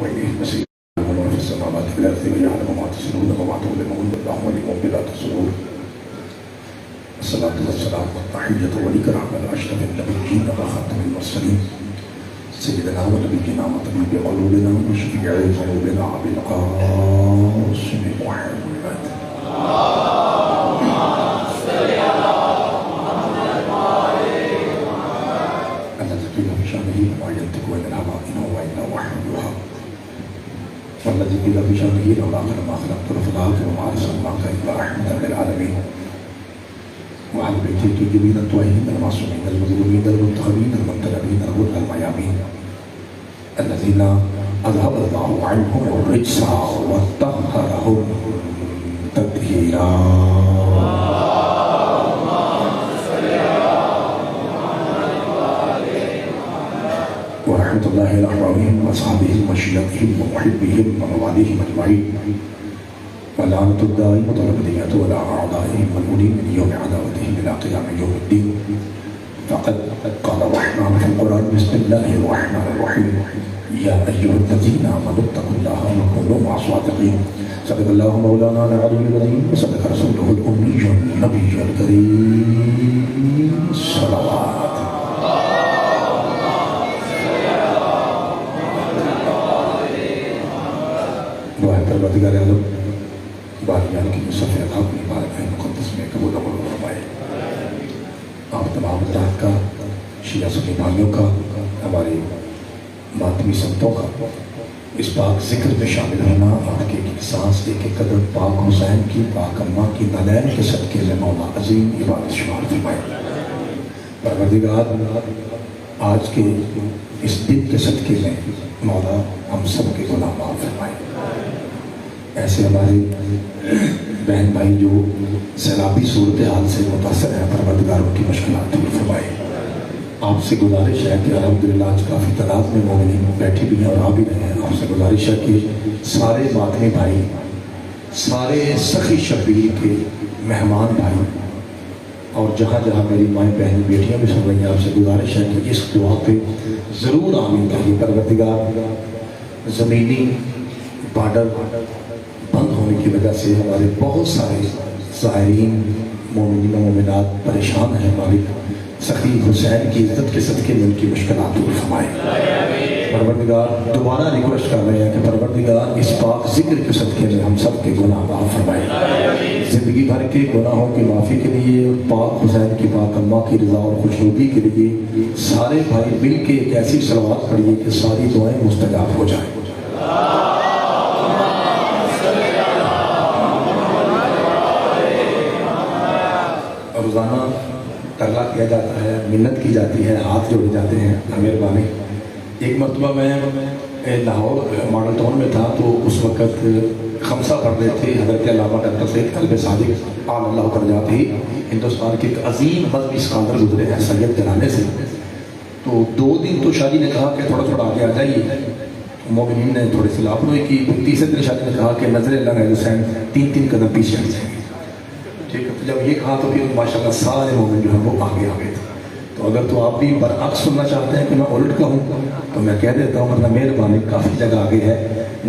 وإليه المصير وما في السماوات والأرض ويعلم ما تسرون وما تعلنون والله ولي بذات الصدور. الصلاة والسلام والتحية والإكرام على أشرف النبيين وخاتم المرسلين سيدنا ونبينا وطبيب قلوبنا وشفيع ذنوبنا أبي القاسم محمد. الذي قيل في شأنه ما ينطق عن الهوى إن هو إلا وحي يوحى والذي قيل في شأنه لولا ما خلقت الأفلاك وما أرسلناك إلا رحمة للعالمين وعلى بيته الطيبين الطاهرين المعصومين المظلومين المنتخبين المنتدبين الغر الميامين الذين أذهب الله عنهم الرجس وطهرهم تطهيرا. ورحمة الله على أحبابهم وأصحابهم وشيعتهم ومحبهم ومواليهم أجمعين ولعنة الدائمة والأبدية على أعدائهم والمنين من يوم عداوتهم إلى قيام يوم الدين. فقد قال الرحمن في القرآن بسم الله الرحمن الرحيم يا أيها الذين آمنوا اتقوا الله وكونوا مع الصادقين. صدق الله مولانا العلي العظيم وصدق رسوله الأمي النبي الكريم. الصلوات. دعائیں پروردگار عالم باریان کی یوسف اللہ اپنی بارک مقدس میں قبول فرمائے. آپ تمام حضرات کا، شیعہ سنی بھائیوں کا، ہمارے ماتمی سنتوں کا اس پاک ذکر میں شامل ہونا، آپ کے ایک سانس ایک ایک قدم پاک حسین کی، پاک اماں کی نالین کے صدقے میں مولا عظیم عبادت شمار فرمائے. پروردگار آج کے اس دن کے صدقے میں مولا ہم سب کے گناہ معاف فرمائے. ایسے ہمارے بہن بھائی جو سیلابی صورتحال سے متاثر ہیں، پروردگار ان کی مشکلات دور فرمائے. آپ سے گزارش ہے کہ الحمدللہ آج کافی تعداد میں مومنین بیٹھے بھی ہیں اور آ بھی رہے ہیں. آپ سے گزارش ہے کہ سارے ماتمی بھائی، سارے سخی شبیر کے مہمان بھائی اور جہاں جہاں میری مائیں بہنیں بیٹیاں بھی سن رہی ہیں، آپ سے گزارش ہے کہ اس دعا پہ ضرور آمین کریے. پروردگار زمینی بارڈر بند ہونے کی وجہ سے ہمارے بہت سارے زائرین مومنین و مومنات پریشان ہیں. مالک سخی حسین کی عزت کے صدقے میں ان کی مشکلات دور فرمائے. پروردگار دوبارہ ریکویسٹ کر رہے ہیں کہ پروردگار اس پاک ذکر کے صدقے میں ہم سب کے گناہ معاف فرمائے. زندگی بھر کے گناہوں کی معافی کے لیے اور پاک حسین کی پاک اماں کی رضا اور خوشنودی کے لیے سارے بھائی مل کے ایک ایسی صلوات پڑھیے کہ ساری دعائیں مستجاب ہو جائیں. روزانہ ترلا کیا جاتا ہے، منت کی جاتی ہے، ہاتھ جوڑے جاتے ہیں. مہربانی. ایک مرتبہ میں لاہور ماڈل ٹاؤن میں تھا تو اس وقت خمسہ پڑھ رہے تھے. حضرت علامہ ڈاکٹر سید قلب صادق آل اللہ کر جاتے ہی ہندوستان کے ایک عظیم مذہبی اسکالر گزرے ہیں سید جلانے سے. تو 2 دن تو شاہ جی نے کہا کہ تھوڑا تھوڑا آگے آ جائیے. مومنین نے تھوڑی سی لاپرواہی کی. تیسرے دن شاہ جی نے کہا کہ نظر اللہ علیہ حسین 3 قدم پیچھے ہٹ جائیں گے. ٹھیک ہے. جب یہ کہا تو پھر ماشاءاللہ سارے مومن جو ہیں وہ آگے آ گئے تھے. تو اگر تو آپ بھی برعکس سننا چاہتے ہیں کہ میں الٹ کہوں تو میں کہہ دیتا ہوں، ورنہ مہربانی کافی جگہ آگے ہے.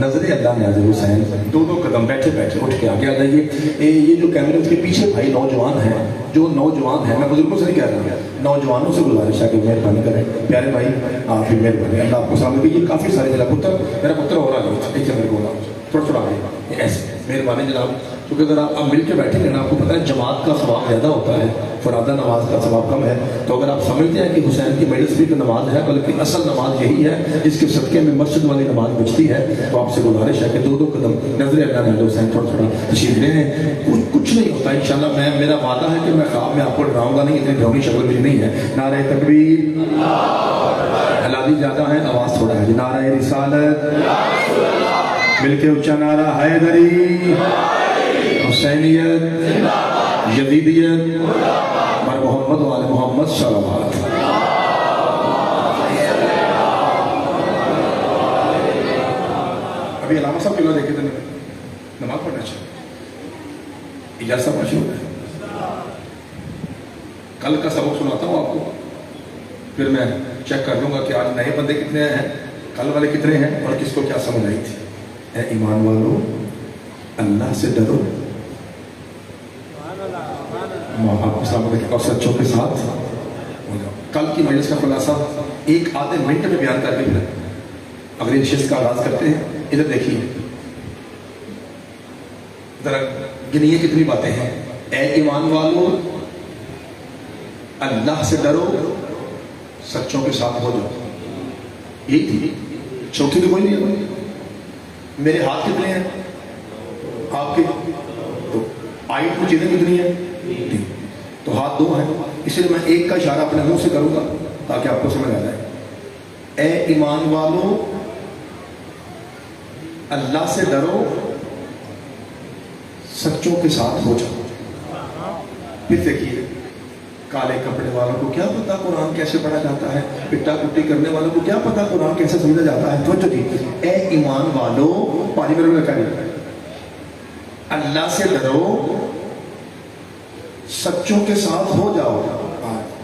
نظر اللہ نے حضرت حسین 2 قدم بیٹھے بیٹھے اٹھ کے آگے آ جائیے. یہ جو کیمرے کے پیچھے بھائی نوجوان ہیں، جو نوجوان ہیں، میں بزرگوں سے نہیں کہہ رہا ہوں، نوجوانوں سے گزارش ہے کہ مہربانی کریں. پیارے بھائی آپ بھی مہربانی، اللہ آپ کو سامنے بھی. یہ کافی سارے جناب پتر، میرا پتر ہو رہا ہے میرے کو تھوڑا تھوڑا آگے ایسے. مہربانی جناب، کیونکہ اگر آپ مل کے بیٹھیں گے نا، آپ کو پتہ ہے جماعت کا ثواب زیادہ ہوتا ہے، فرادہ نماز کا ثواب کم ہے. تو اگر آپ سمجھتے ہیں کہ حسین کی میڈل بھی نماز ہے، بلکہ اصل نماز یہی ہے جس کے صدقے میں مسجد والی نماز بچتی ہے، تو آپ سے گزارش ہے کہ 2 قدم نظر اللہ نے حسین تھوڑا تھوڑا تشریف لے ہیں. کچھ نہیں ہوتا انشاءاللہ. میرا وعدہ ہے کہ میں خواب میں آپ کو ڈراؤں گا نہیں. اتنی ڈراؤنی شکل مجھے نہیں ہے. نعرہ تکبیر، حلالی زیادہ ہے، آواز تھوڑا ہے. نعرہ رسالت، مل کے اونچا نعرہ حیدری، حسینیت، یزیدیت، اور محمد وآل محمد صلوات. ابھی علامہ صاحب کلو دیکھے تھے نماز پڑھنا چاہیے. اجازت صاحب مشہور ہے. کل کا سبق سناتا ہوں آپ کو، پھر میں چیک کر لوں گا کہ آج نئے بندے کتنے ہیں. کل والے کتنے ہیں اور کس کو کیا سمجھ آئی تھی؟ اے ایمان والو اللہ سے ڈرو، ماں باپ کو سامنے رکھو اور سچوں کے ساتھ ہو جاؤ۔ کل کی مجلس کا خلاصہ ایک آدھے منٹ میں بیان کر کے پھر اگلی نشست کا آغاز کرتے ہیں۔ ادھر دیکھیے ذرا گنیے کتنی باتیں ہیں۔ اے ایمان والو اللہ سے ڈرو، سچوں کے ساتھ ہو جاؤ، یہی تھی، چوتھی تو کوئی نہیں ہے۔ میرے ہاتھ کتنے ہیں آپ کے؟ تو آئی کو چیزیں کتنی ہیں؟ تو ہاتھ دو ہیں، اس لیے میں ایک کا اشارہ اپنے منہ سے کروں گا تاکہ آپ کو سمجھ آ جائے۔ اے ایمان والو اللہ سے ڈرو، سچوں کے ساتھ ہو جاؤ۔ پھر دیکھیے کالے کپڑے والوں کو کیا پتا قرآن کیسے پڑھا جاتا ہے، پٹا کٹی کرنے والوں کو کیا پتا قرآن کیسے سمجھا جاتا ہے۔ توجہ دیجیے، اے ایمان والو، پانی میں رکھا نہیں، اللہ سے ڈرو، سچوں کے ساتھ ہو جاؤ۔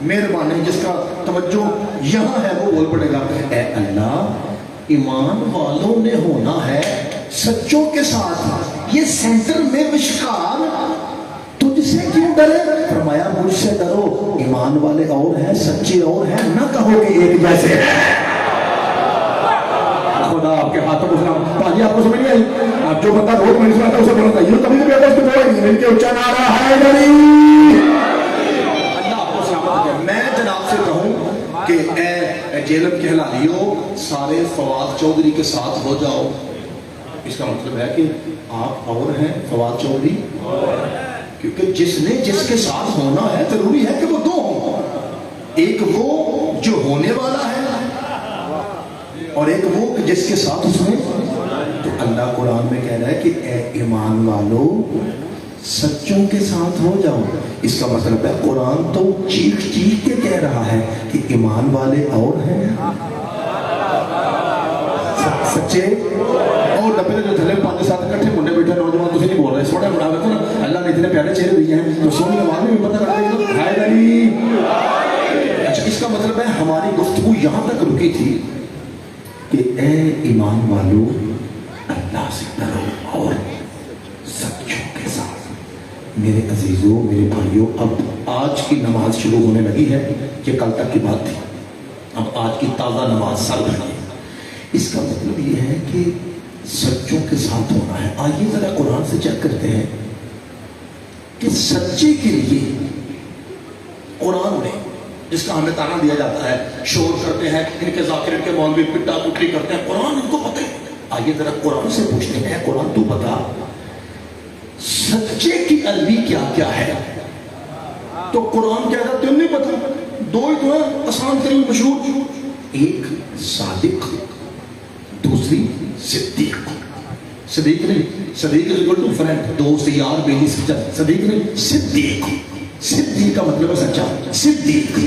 مہربانی جس کا توجہ یہاں ہے وہ بول پڑے گا، اے اللہ ایمان والوں نے ہونا ہے سچوں کے ساتھ۔ یہ سینٹر میں مشکار تجھ سے کیوں ڈرے؟ فرمایا مجھ سے ڈرو، ایمان والے اور ہیں سچے اور ہیں، نہ کہو کہ ایک جیسے ہیں۔ خدا آپ کے ہاتھوں کو سلام۔ پاجی آپ کو سمجھ نہیں آئی؟ آپ جو بندہ روز میں سناتا ہے اسے بولتا ہے یہ کبھی بھی اس کو بولا نہیں، مل کے اونچا نعرہ ہے اللہ آپ کو سلامت کرے۔ میں جناب سے کہوں کہ اے جیلم کہلالیو سارے فواد چودھری کے ساتھ ہو جاؤ۔ اس کا مطلب ہے کہ آپ اور ہیں فواد چودھری، کیونکہ جس نے جس کے ساتھ ہونا ہے ضروری ہے کہ وہ دو ہوں، ایک وہ جو ہونے والا ہے اور ایک وہ جس کے ساتھ اس میں۔ تو اللہ قرآن میں کہہ رہا ہے کہ اے ایمان والو سچوں کے ساتھ ہو جاؤ۔ اس کا مطلب ہے قرآن تو چیخ چیخ کے کہہ رہا ہے کہ ایمان والے اور ہیں سچے اور ڈبے جو تھلے 5-7 کٹھے منڈے بیٹھے نوجوان تجھے نہیں بول رہے، سوڑے بڑھا گئے نا، اللہ نے اتنے پیارے چہرے دیے ہیں تو سونی آواز میں بھی پتہ کرتے ہیں ہائے علی۔ اچھا اس کا مطلب ہے ہماری گفتگو یہاں تک رکی تھی کہ اے ایمان والو اللہ سے ڈرو اور سچوں کے ساتھ۔ میرے عزیزوں میرے بھائیوں، اب آج کی نماز شروع ہونے لگی ہے، یہ کل تک کی بات تھی، اب آج کی تازہ نماز سر بھائی۔ اس کا مطلب یہ ہے کہ سچوں کے ساتھ ہونا ہے۔ آئیے ذرا قرآن سے چیک کرتے ہیں کہ سچے کے لیے قرآن نے جس کا ہمیں تانا دیا جاتا ہے، شور کرتے ہیں ان کے ذاکر ان کے مولوی پٹا کٹی کرتے ہیں، قرآن ان کو پتہ ہے۔ آئیے ذرا قرآن سے پوچھتے ہیں، قرآن تو بتا سچے کی عربی کیا کیا ہے؟ تو قرآن کہتا ہے تم نہیں پتا، دو ہی تو ہیں آسان ترین مشہور، ایک صادق دوسری صدیق۔ صدیق نہیں، صدیق از اکول ٹو فرینڈ، دوست یار بیلی سچا، صدیق نہیں صدیق۔ صدیق کا مطلب ہے سچا، صدیق۔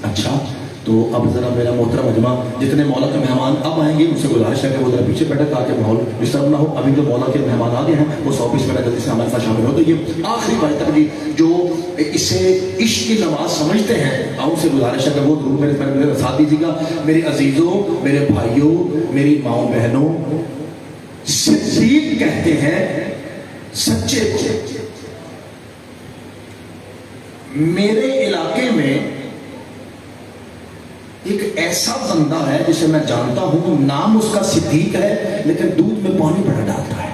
اچھا تو اب ذرا میرا محترم مجمع جتنے مولا کے مہمان اب آئیں گے ان سے گزارش ہے کہ وہ ذرا پیچھے بیٹھے تاکہ ماحول ڈسٹرب نہ ہو۔ ابھی جو مولا کے مہمان آ گئے ہیں وہ 100 منٹ جلدی سے ہمارے ساتھ شامل ہو۔ تو یہ آخری بار تک بھی جو اسے عشق کی نماز سمجھتے ہیں ان سے گزارش ہے کہ وہ ضرور میرے ساتھ دیجیے گا۔ میرے عزیزوں میرے بھائیوں میری ماؤں بہنوں، صدیق کہتے ہیں سچے کو۔ میرے علاقے میں ایک ایسا بندہ ہے جسے میں جانتا ہوں، نام اس کا صدیق ہے لیکن دودھ میں پانی بڑا ڈالتا ہے۔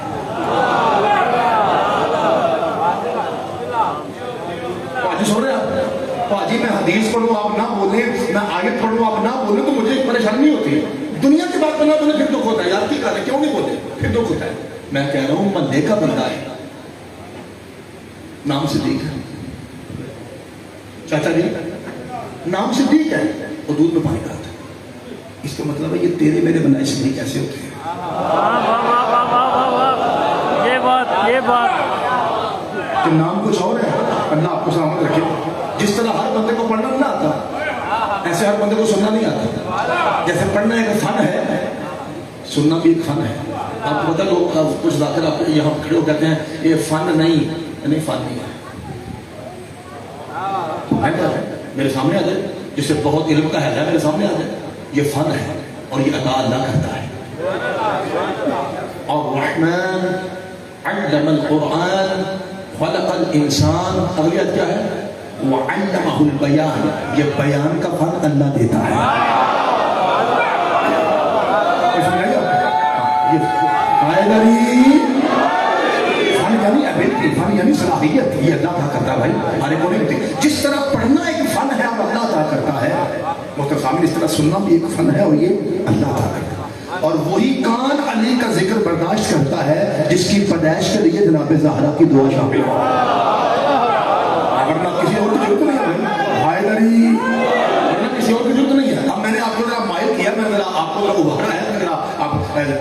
پاجی سن رہے آپ؟ پاجی میں حدیث پڑھوں آپ نہ بولیں، میں آیت پڑھوں آپ نہ بولیں تو مجھے پریشانی ہوتی ہے۔ دنیا کی بات نہ بولے پھر دکھ ہوتا ہے، یار کی کہا کیوں نہیں بولے پھر دکھ ہوتا ہے۔ میں کہہ رہا ہوں مندے کا بندہ ہے، نام صدیق ہے۔ چاچا جی نام صدیق ہے اور دودھ میں پانی ڈالتا ہے، اس کا مطلب ہے یہ تیرے میرے بنائے صدیق کیسے ہوتے ہیں؟ یہ بات کہ نام کچھ اور ہے۔ اللہ آپ کو سلامت رکھے۔ جس طرح ہر بندے کو پڑھنا نہیں آتا ایسے ہر بندے کو سننا نہیں آتا۔ جیسے پڑھنا ایک فن ہے، سننا بھی ایک فن ہے۔ آپ کو پتا لوگ کچھ ذاکر آپ یہاں کھڑے ہو کہتے ہیں یہ فن نہیں فن نہیں ہے، میرے سامنے آ جائے، جسے بہت علم کا ہے میرے سامنے آ جائے، یہ فن ہے۔ اور یہ عطا اللہ کرتا ہے. اور الرحمن علم القرآن خلق الانسان. اگلی آیت کیا ہے؟ وعلمہ البیان. یہ بیان کا فن اللہ دیتا ہے. فن یعنی صلاحیت. یہ اللہ عطا کرتا ہے بھائی. ہمارے کو نہیں. جس طرح پڑھنا ایک فن ہے اور اللہ عطا کرتا ہے، محترم سامعین اس طرح سننا بھی ایک فن ہے اور یہ اللہ عطا کرتا ہے. اور وہی کان علی کا ذکر برداشت کرتا ہے جس کی پیدائش کے لیے جناب زہرا کی دعا شامل ہے. ورنہ کسی اور کی ضرورت نہیں ہے حیدری، ورنہ کسی اور کی ضرورت نہیں ہے. اب میں نے آپ کو ذرا مائل کیا، میں ذرا آپ کو ذرا ابھارا ہے، ذرا آپ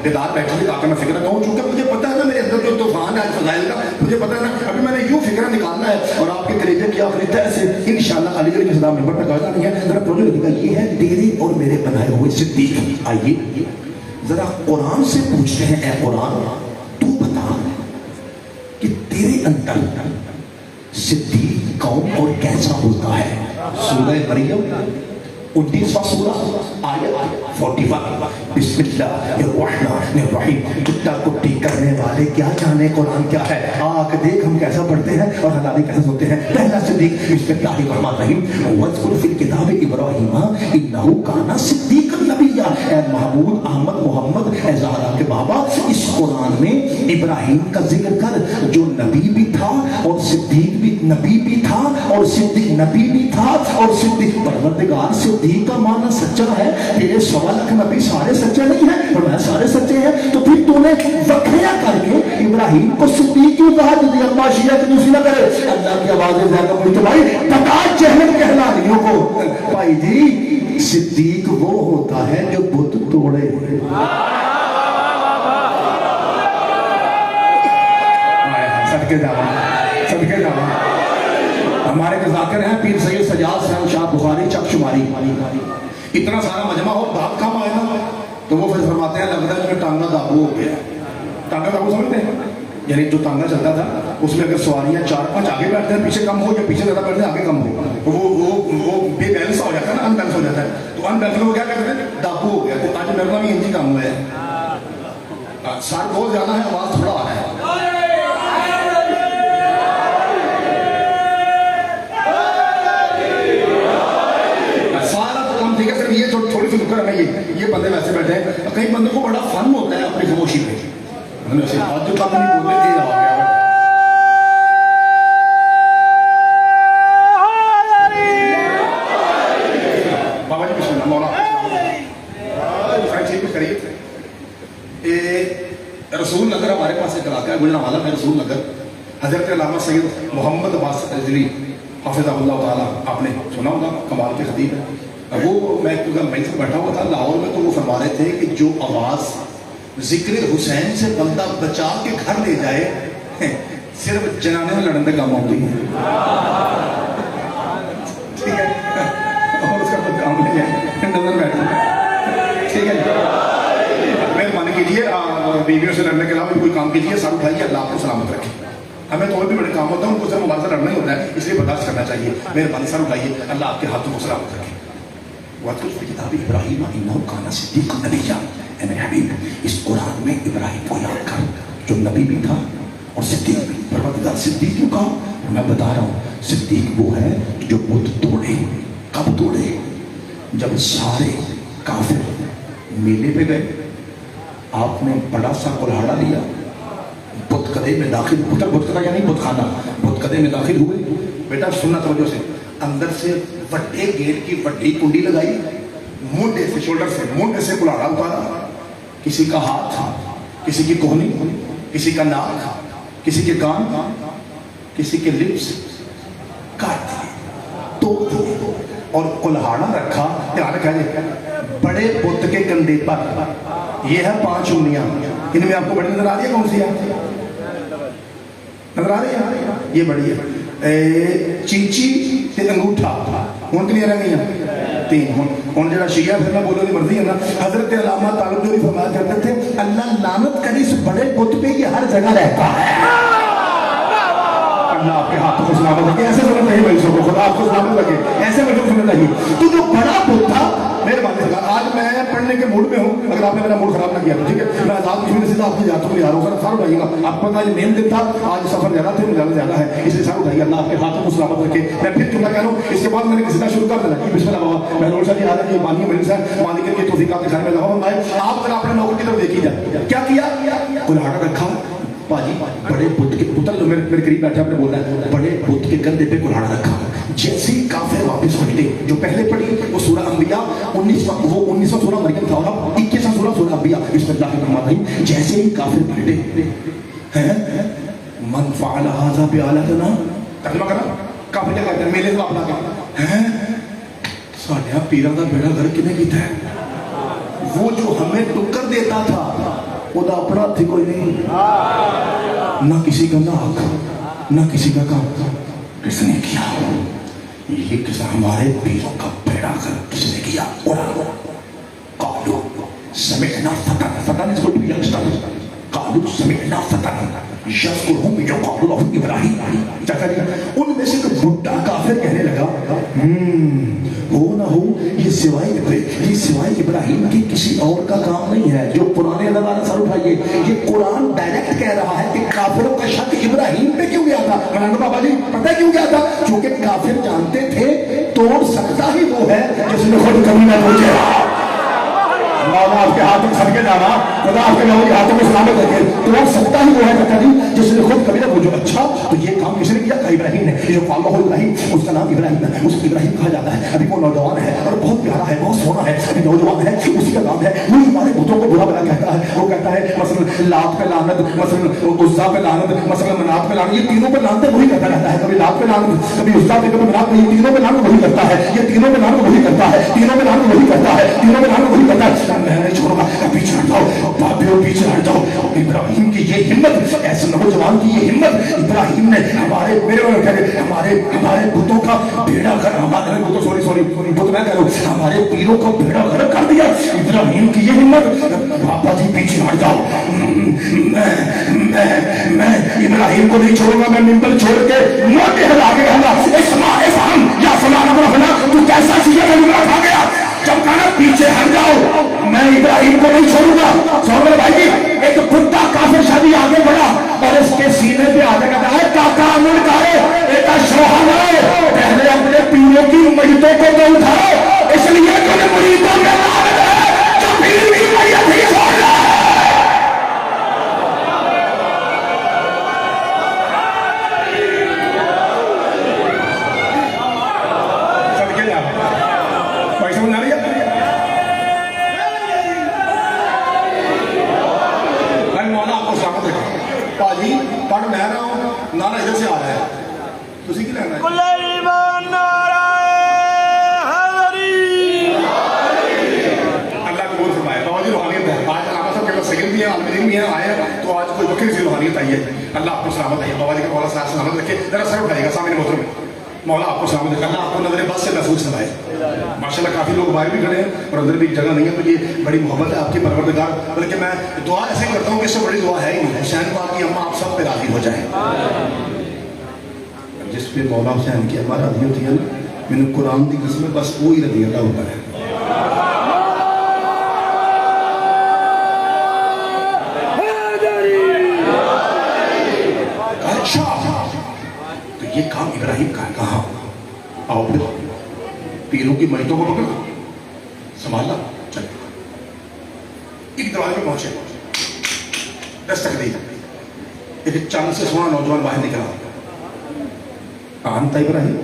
بیدار بیٹھے ہیں تاکہ میں فکر کہوں. چونکہ مجھے پتا ہے نا میرے اندر جو طوفان ہے فضائل کا، مجھے پتا ہے نا ابھی میں نے یوں فکر نکالنا ہے اور آپ کے کلیجے کی آخری تہ سے انشاءاللہ علی گڑھ کے صدا ممبر پہ کہا نہیں ہے. ذرا پروجیکٹ لکھا یہ ہے تیرے اور میرے بنائے ہوئے صدیق. آئیے ذرا قرآن سے پوچھتے ہیں، اے قرآن تو بتا کہ تیرے اندر صدیق کون اور کیسا ہوتا ہے. سورہ مریم 19واں سورہ آیت 41. بسم اللہ الرحمن الرحیم. کتا کٹی کرنے والے کیا جانے قرآن کیا ہے. آکھ دیکھ ہم کیسا پڑھتے ہیں اور حلالی کیسا سنتے ہیں. پہلا صدیق بسم اللہ الرحمن الرحیم. وَاذْكُرْ فِي الْكِتَابِ إِبْرَاهِيمَ إِنَّهُ كَانَ صِدِّيقًا نَبِيًّا. اے محمود احمد محمد اے زہرا کے بابا، اس قرآن میں ابراہیم کا ذکر کر جو نبی بھی تھا اور صدیق بھی نبی بھی تھا اور صدیق نبی بھی تھا اور صدیق. پروردگار صدیق کا معنی سچا ہے. تیرے 1.25 لاکھ نبی سارے سچے نہیں ہیں اور میں سارے سچے ہیں، تو پھر تو نے وکھریا کر کے ابراہیم کو صدیق کیوں کہا؟ جدی اللہ شیعہ کی دوسری نہ کرے. اللہ کی آوازیں زیادہ پوچھتے بھائی بتا جہنم کہلانیوں کو. بھائی جی صدیق وہ ہوتا ہے جو بت توڑے. صدقے جاوا صدقے جاوا. ہمارے کے ذاکر ہیں پیر سید سجاد صاحب شاہ بخاری چک شماری. اتنا سارا مجمع ہو بات کم آئے نا تو وہ پھر فرماتے ہیں لگتا ہے کہ ٹانگا دابو ہو گیا. ٹانگا دابو سمجھتے ہیں؟ یعنی جو ٹانگا چلتا تھا اس میں اگر سواریاں 4-5 آگے بیٹھتے ہیں پیچھے کم ہو یا پیچھے زیادہ بیٹھتے ہیں آگے کم ہو تو وہ بے بیلنس ہو جاتا ہے نا، ان بیلنس ہو جاتا ہے. تو ان بیلنس میں وہ کیا کہتے ہیں؟ دابو ہو گیا. تو آج میرا بھی انجی کام ہوا ہے. سار بہت زیادہ ہے، آواز تھوڑا آ رہا ہے. یہ تھوڑی سی نکر ہے. یہ بندے ویسے بیٹھے ہیں. کئی بندوں کو بڑا فن ہوتا ہے اپنی خاموشی میں. جو کام نہیں بولتے تھے آ گیا. بابا جی بسم اللہ مولا رسول نگر ہمارے پاس ایک علاقہ ہے گجرانوالہ میں. رسول نگر حضرت علامہ سید محمد عباس رضوی حافظ اللہ تعالیٰ آپ نے سنا ہوگا، کمال کے خطیب ہے. وہ میں سے بیٹھا ہوا تھا لاہور میں تو وہ فرما رہے تھے کہ جو آواز ذکر حسین سے بندہ بچا کے گھر لے جائے صرف جنانے میں لڑنے کا کام ہوتی ہے. ٹھیک ہے اور اس کا کوئی کام نہیں ہے ڈزن بیٹھا. ٹھیک ہے مہربانی کیجیے بیویوں سے لڑنے کے علاوہ کوئی کام کیجیے. سر اٹھائیے، اللہ آپ کو سلامت رکھے. ہمیں تو اور بھی بڑے کام ہوتا ہے، ان کو صرف مبارزہ لڑنا ہی ہوتا ہے، اس لیے برداشت کرنا چاہیے. مہربانی سر اٹھائیے، اللہ آپ کے ہاتھوں کو سلامت رکھے. وَاذْكُرْ فِي الْكِتَابِ إِبْرَاهِيمَ إِنَّهُ كَانَ صِدِّيقًا نَبِيًّا. اے میرے حبیب اس قرآن میں ابراہیم کو یاد کر جو نبی بھی تھا اور صدیق بھی. پروردگار صدیق کیوں کہا؟ میں بتا رہا ہوں صدیق وہ ہے جو بت توڑے. کب توڑے؟ جب سارے کافر میلے پہ گئے، آپ نے بڑا سا کلہاڑا لیا، بت کدے میں داخل، بت کدہ یعنی بت خانہ، بت کدے میں داخل ہوئے. بیٹا سننا توجہ سے. اندر سے وڈے گیٹ کی وڈی کنڈی لگائی، مونڈے سے شولڈر سے مونڈے سے کلہاڑا اتارا. کسی کا ہاتھ، کسی کی کوہنی، کسی کا ناک، کسی کے کان، کسی کے لپس کاٹ دیے، توڑ دیے اور کلہاڑا رکھا. دھیان رکھا جی بڑے بت کے کندھے پر. یہ ہے 5 انگلیاں. ان میں آپ کو بڑی نظر آ رہی ہے؟ کون سی ہے نظر آ رہی ہے؟ یہ بڑی ہے. چینچی تے انگوٹھا ہوں کلیئر رہ گئی ہیں 3. ہوں جڑا شیعہ پھر نہ بولو دی مرضی ہے نا. حضرت علامہ طالب جو فرمایا کرتے تھے اللہ لعنت کرے اس بڑے بت پہ، یہ ہر جگہ رہتا ہے. अल्लाह आपके हाथों को सलामत रखे। ऐसे सुनना चाहिए मरीजों को, खुदा आपको सलामत रखे, ऐसे मरीजों को सुनना चाहिए। तो जो बड़ा बुत था, मेहरबानी से आज मैं पढ़ने के मूड में हूँ, अगर आपने मेरा मूड खराब ना किया तो ठीक है। मैं आजाद कश्मीर से सीधा आपकी यात्रा में आ रहा हूँ, सार उठाइएगा। आपको पता है मेन दिन था, आज सफर ज्यादा थे, मुझे ज्यादा है, इसलिए सार उठाइए। अल्लाह आपके हाथों को सलामत रखे। मैं फिर जुमला कह रहा हूँ, इसके बाद मैंने किसी शुरू कर देना कि बिस्मिल्लाह बाबा मैं रोशा जी आ रहा है, मानिए मेरे साथ मालिक के तौफीक के घर में लगा हुआ है। आप जरा अपने नौकर की तरफ देखी जाए, क्या किया, कुल्हाड़ा रखा पाजी, बड़े बुत के पुत्र जो मेरे करीब बैठे आपने बोला है, बड़े बुत के कंधे पे कुल्हाड़ा रखा। जैसे ही काफिर वापस पलटे, जो पहले पढ़ी वो सूरह अंबिया 19वां सूरह मरियम था और 21वां सूरह अंबिया, बिस्मिल्लाहिर्रहमानिर्रहीम। जैसे ही काफिर पलटे हैं, मन फ़अल हाज़ा बिआलतना, तर्जुमा करा, काफिर क्या कहते हैं, मेले से अपना का हैं साढ़े पीरा का बेड़ा घर किने कीता है। वो जो हमें टुक्कर देता था उदा अपना थी कोई नहीं, ना किसी का नाक ना किसी का काम किसने किया। ये किसा हमारे पीरों का बेड़ा कर किसने किया। कालू समिअना फतन, फतन is going to be youngster, कालू समिअना फतन यज़कुरुहुम युक़ालु लहू इब्राहीम। चाचा जी उनमें से एक बुड्ढा काफिर कहने लगा, हो ना हो ये सिवाय इब्राहिम की किसी और का काम नहीं है। जो पुराने अल्लाह ताला सर उठाइए, ये कुरान डायरेक्ट कह रहा है कि काफिरों का शक इब्राहिम पे क्यों गया था। मौलाना बाबा जी पता है क्यों गया था, क्योंकि काफिर जानते थे तोड़ सकता ही वो है जिसने खुद कभी ना सोचे। मौला आपके हाथों में सबके जाना, खुदा आपके लोगों के हाथों में सलामत रखे। तोड़ सकता ही वो है चाचा जी जिसने खुद कभी ना पूछो। अच्छा तो ये काम किसने किया, इब्राहिम ने। ये जो काला हो इब्राहिम, उसका नाम इब्राहिम है, उसको इब्राहिम कहा जाता है। अभी वो नौजवान है और बहुत प्यारा है, बहुत सोना है, अभी नौजवान है, उसी का नाम है। वो हमारे बुतों को बुरा भला कहता है। वो कहता है मसलन लात पे लानत, मसलन उज़्ज़ा पे लानत, मसलन मनात पे लानत, ये तीनों पे लानत वही करता रहता है। कभी लात पे लानत, कभी उज़्ज़ा पे, कभी मनात पे, ये तीनों पे लानत वही करता है। ये तीनों पे लानत वही करता है, तीनों पे लानत वही करता है, तीनों पे लानत वही करता है। मैं नहीं छोड़ूंगा, पीछे हट जाओ बाबियों, पीछे हट जाओ। इब्राहिम की ये हिम्मत, ऐसे नौजवान की ये हिम्मत, इब्राहिम ने हमारे हमारे बुतों का बेड़ा कर, हमारे बुतों सॉरी बुत मैं कह रहा हूं, हमारे पीरों का बेड़ा कर कर दिया। इब्राहिम की ये हिम्मत, बाबा जी पीछे हट जाओ। मैं इब्राहिम को नहीं छोड़ूंगा, मैं मिंबर छोड़ के मोटे हला के कहूंगा या फलाना तू कैसा सीधा खा गया। जब कहना पीछे हट जाओ, मैं इब्राहिम को नहीं छोड़ूंगा। समझ भाई जी, एक बुड्ढा काफिर शादी आगे बढ़ा और इसके सीने पे आगे कहता है काका अमर कारे बेटा शोहाना पहले अपने पीरों की मईतों को तो उठाओ, इसलिए तुमने मुरीदों में लानत है जो पीर की मैयत ही छोड़ रहा है। पढ़ मैं रहा हूं, नारा इधर से आ रहा है, तुसी की लेना है। अल्लाह कबूल फरमाए। बाबा जी रूहानियत है, आज अलामा साहब के पास सैयद भी है, आलमीन भी है, आए तो आज कोई बकरी सी रूहानियत आई है। अल्लाह आपको सलामत है, बाबा जी का मौला साहब सलामत रखे। जरा सर उठाइएगा सामने मोहतरम, मौला आपको सलामत रखे, अल्लाह आपको नजर बस से महसूस कराए। माशाल्लाह काफी लोग बाहर भी खड़े हैं और अंदर भी जगह नहीं है, तो ये बड़ी मोहब्बत है आपकी परवरदिगार। बल्कि मैं दुआ ऐसे करता हूँ कि इससे बड़ी दुआ है ही नहीं, हुसैन पाक की अम्मा आप सब पे राजी हो जाए। जिस पे मौला हुसैन की अम्मा राजी होती है ना, मैंने कुरान की कसम बस वो ही रजी अल्लाह होता है। तो ये काम इब्राहिम का है। कहाँ आओ फिर पीरों की मईतों को पकड़ा, संभाला, चल एक दरवाजे पे पहुंचे, दस्तक दी, एक चांद से सोना नौजवान बाहर निकला। आनता इब्राहिम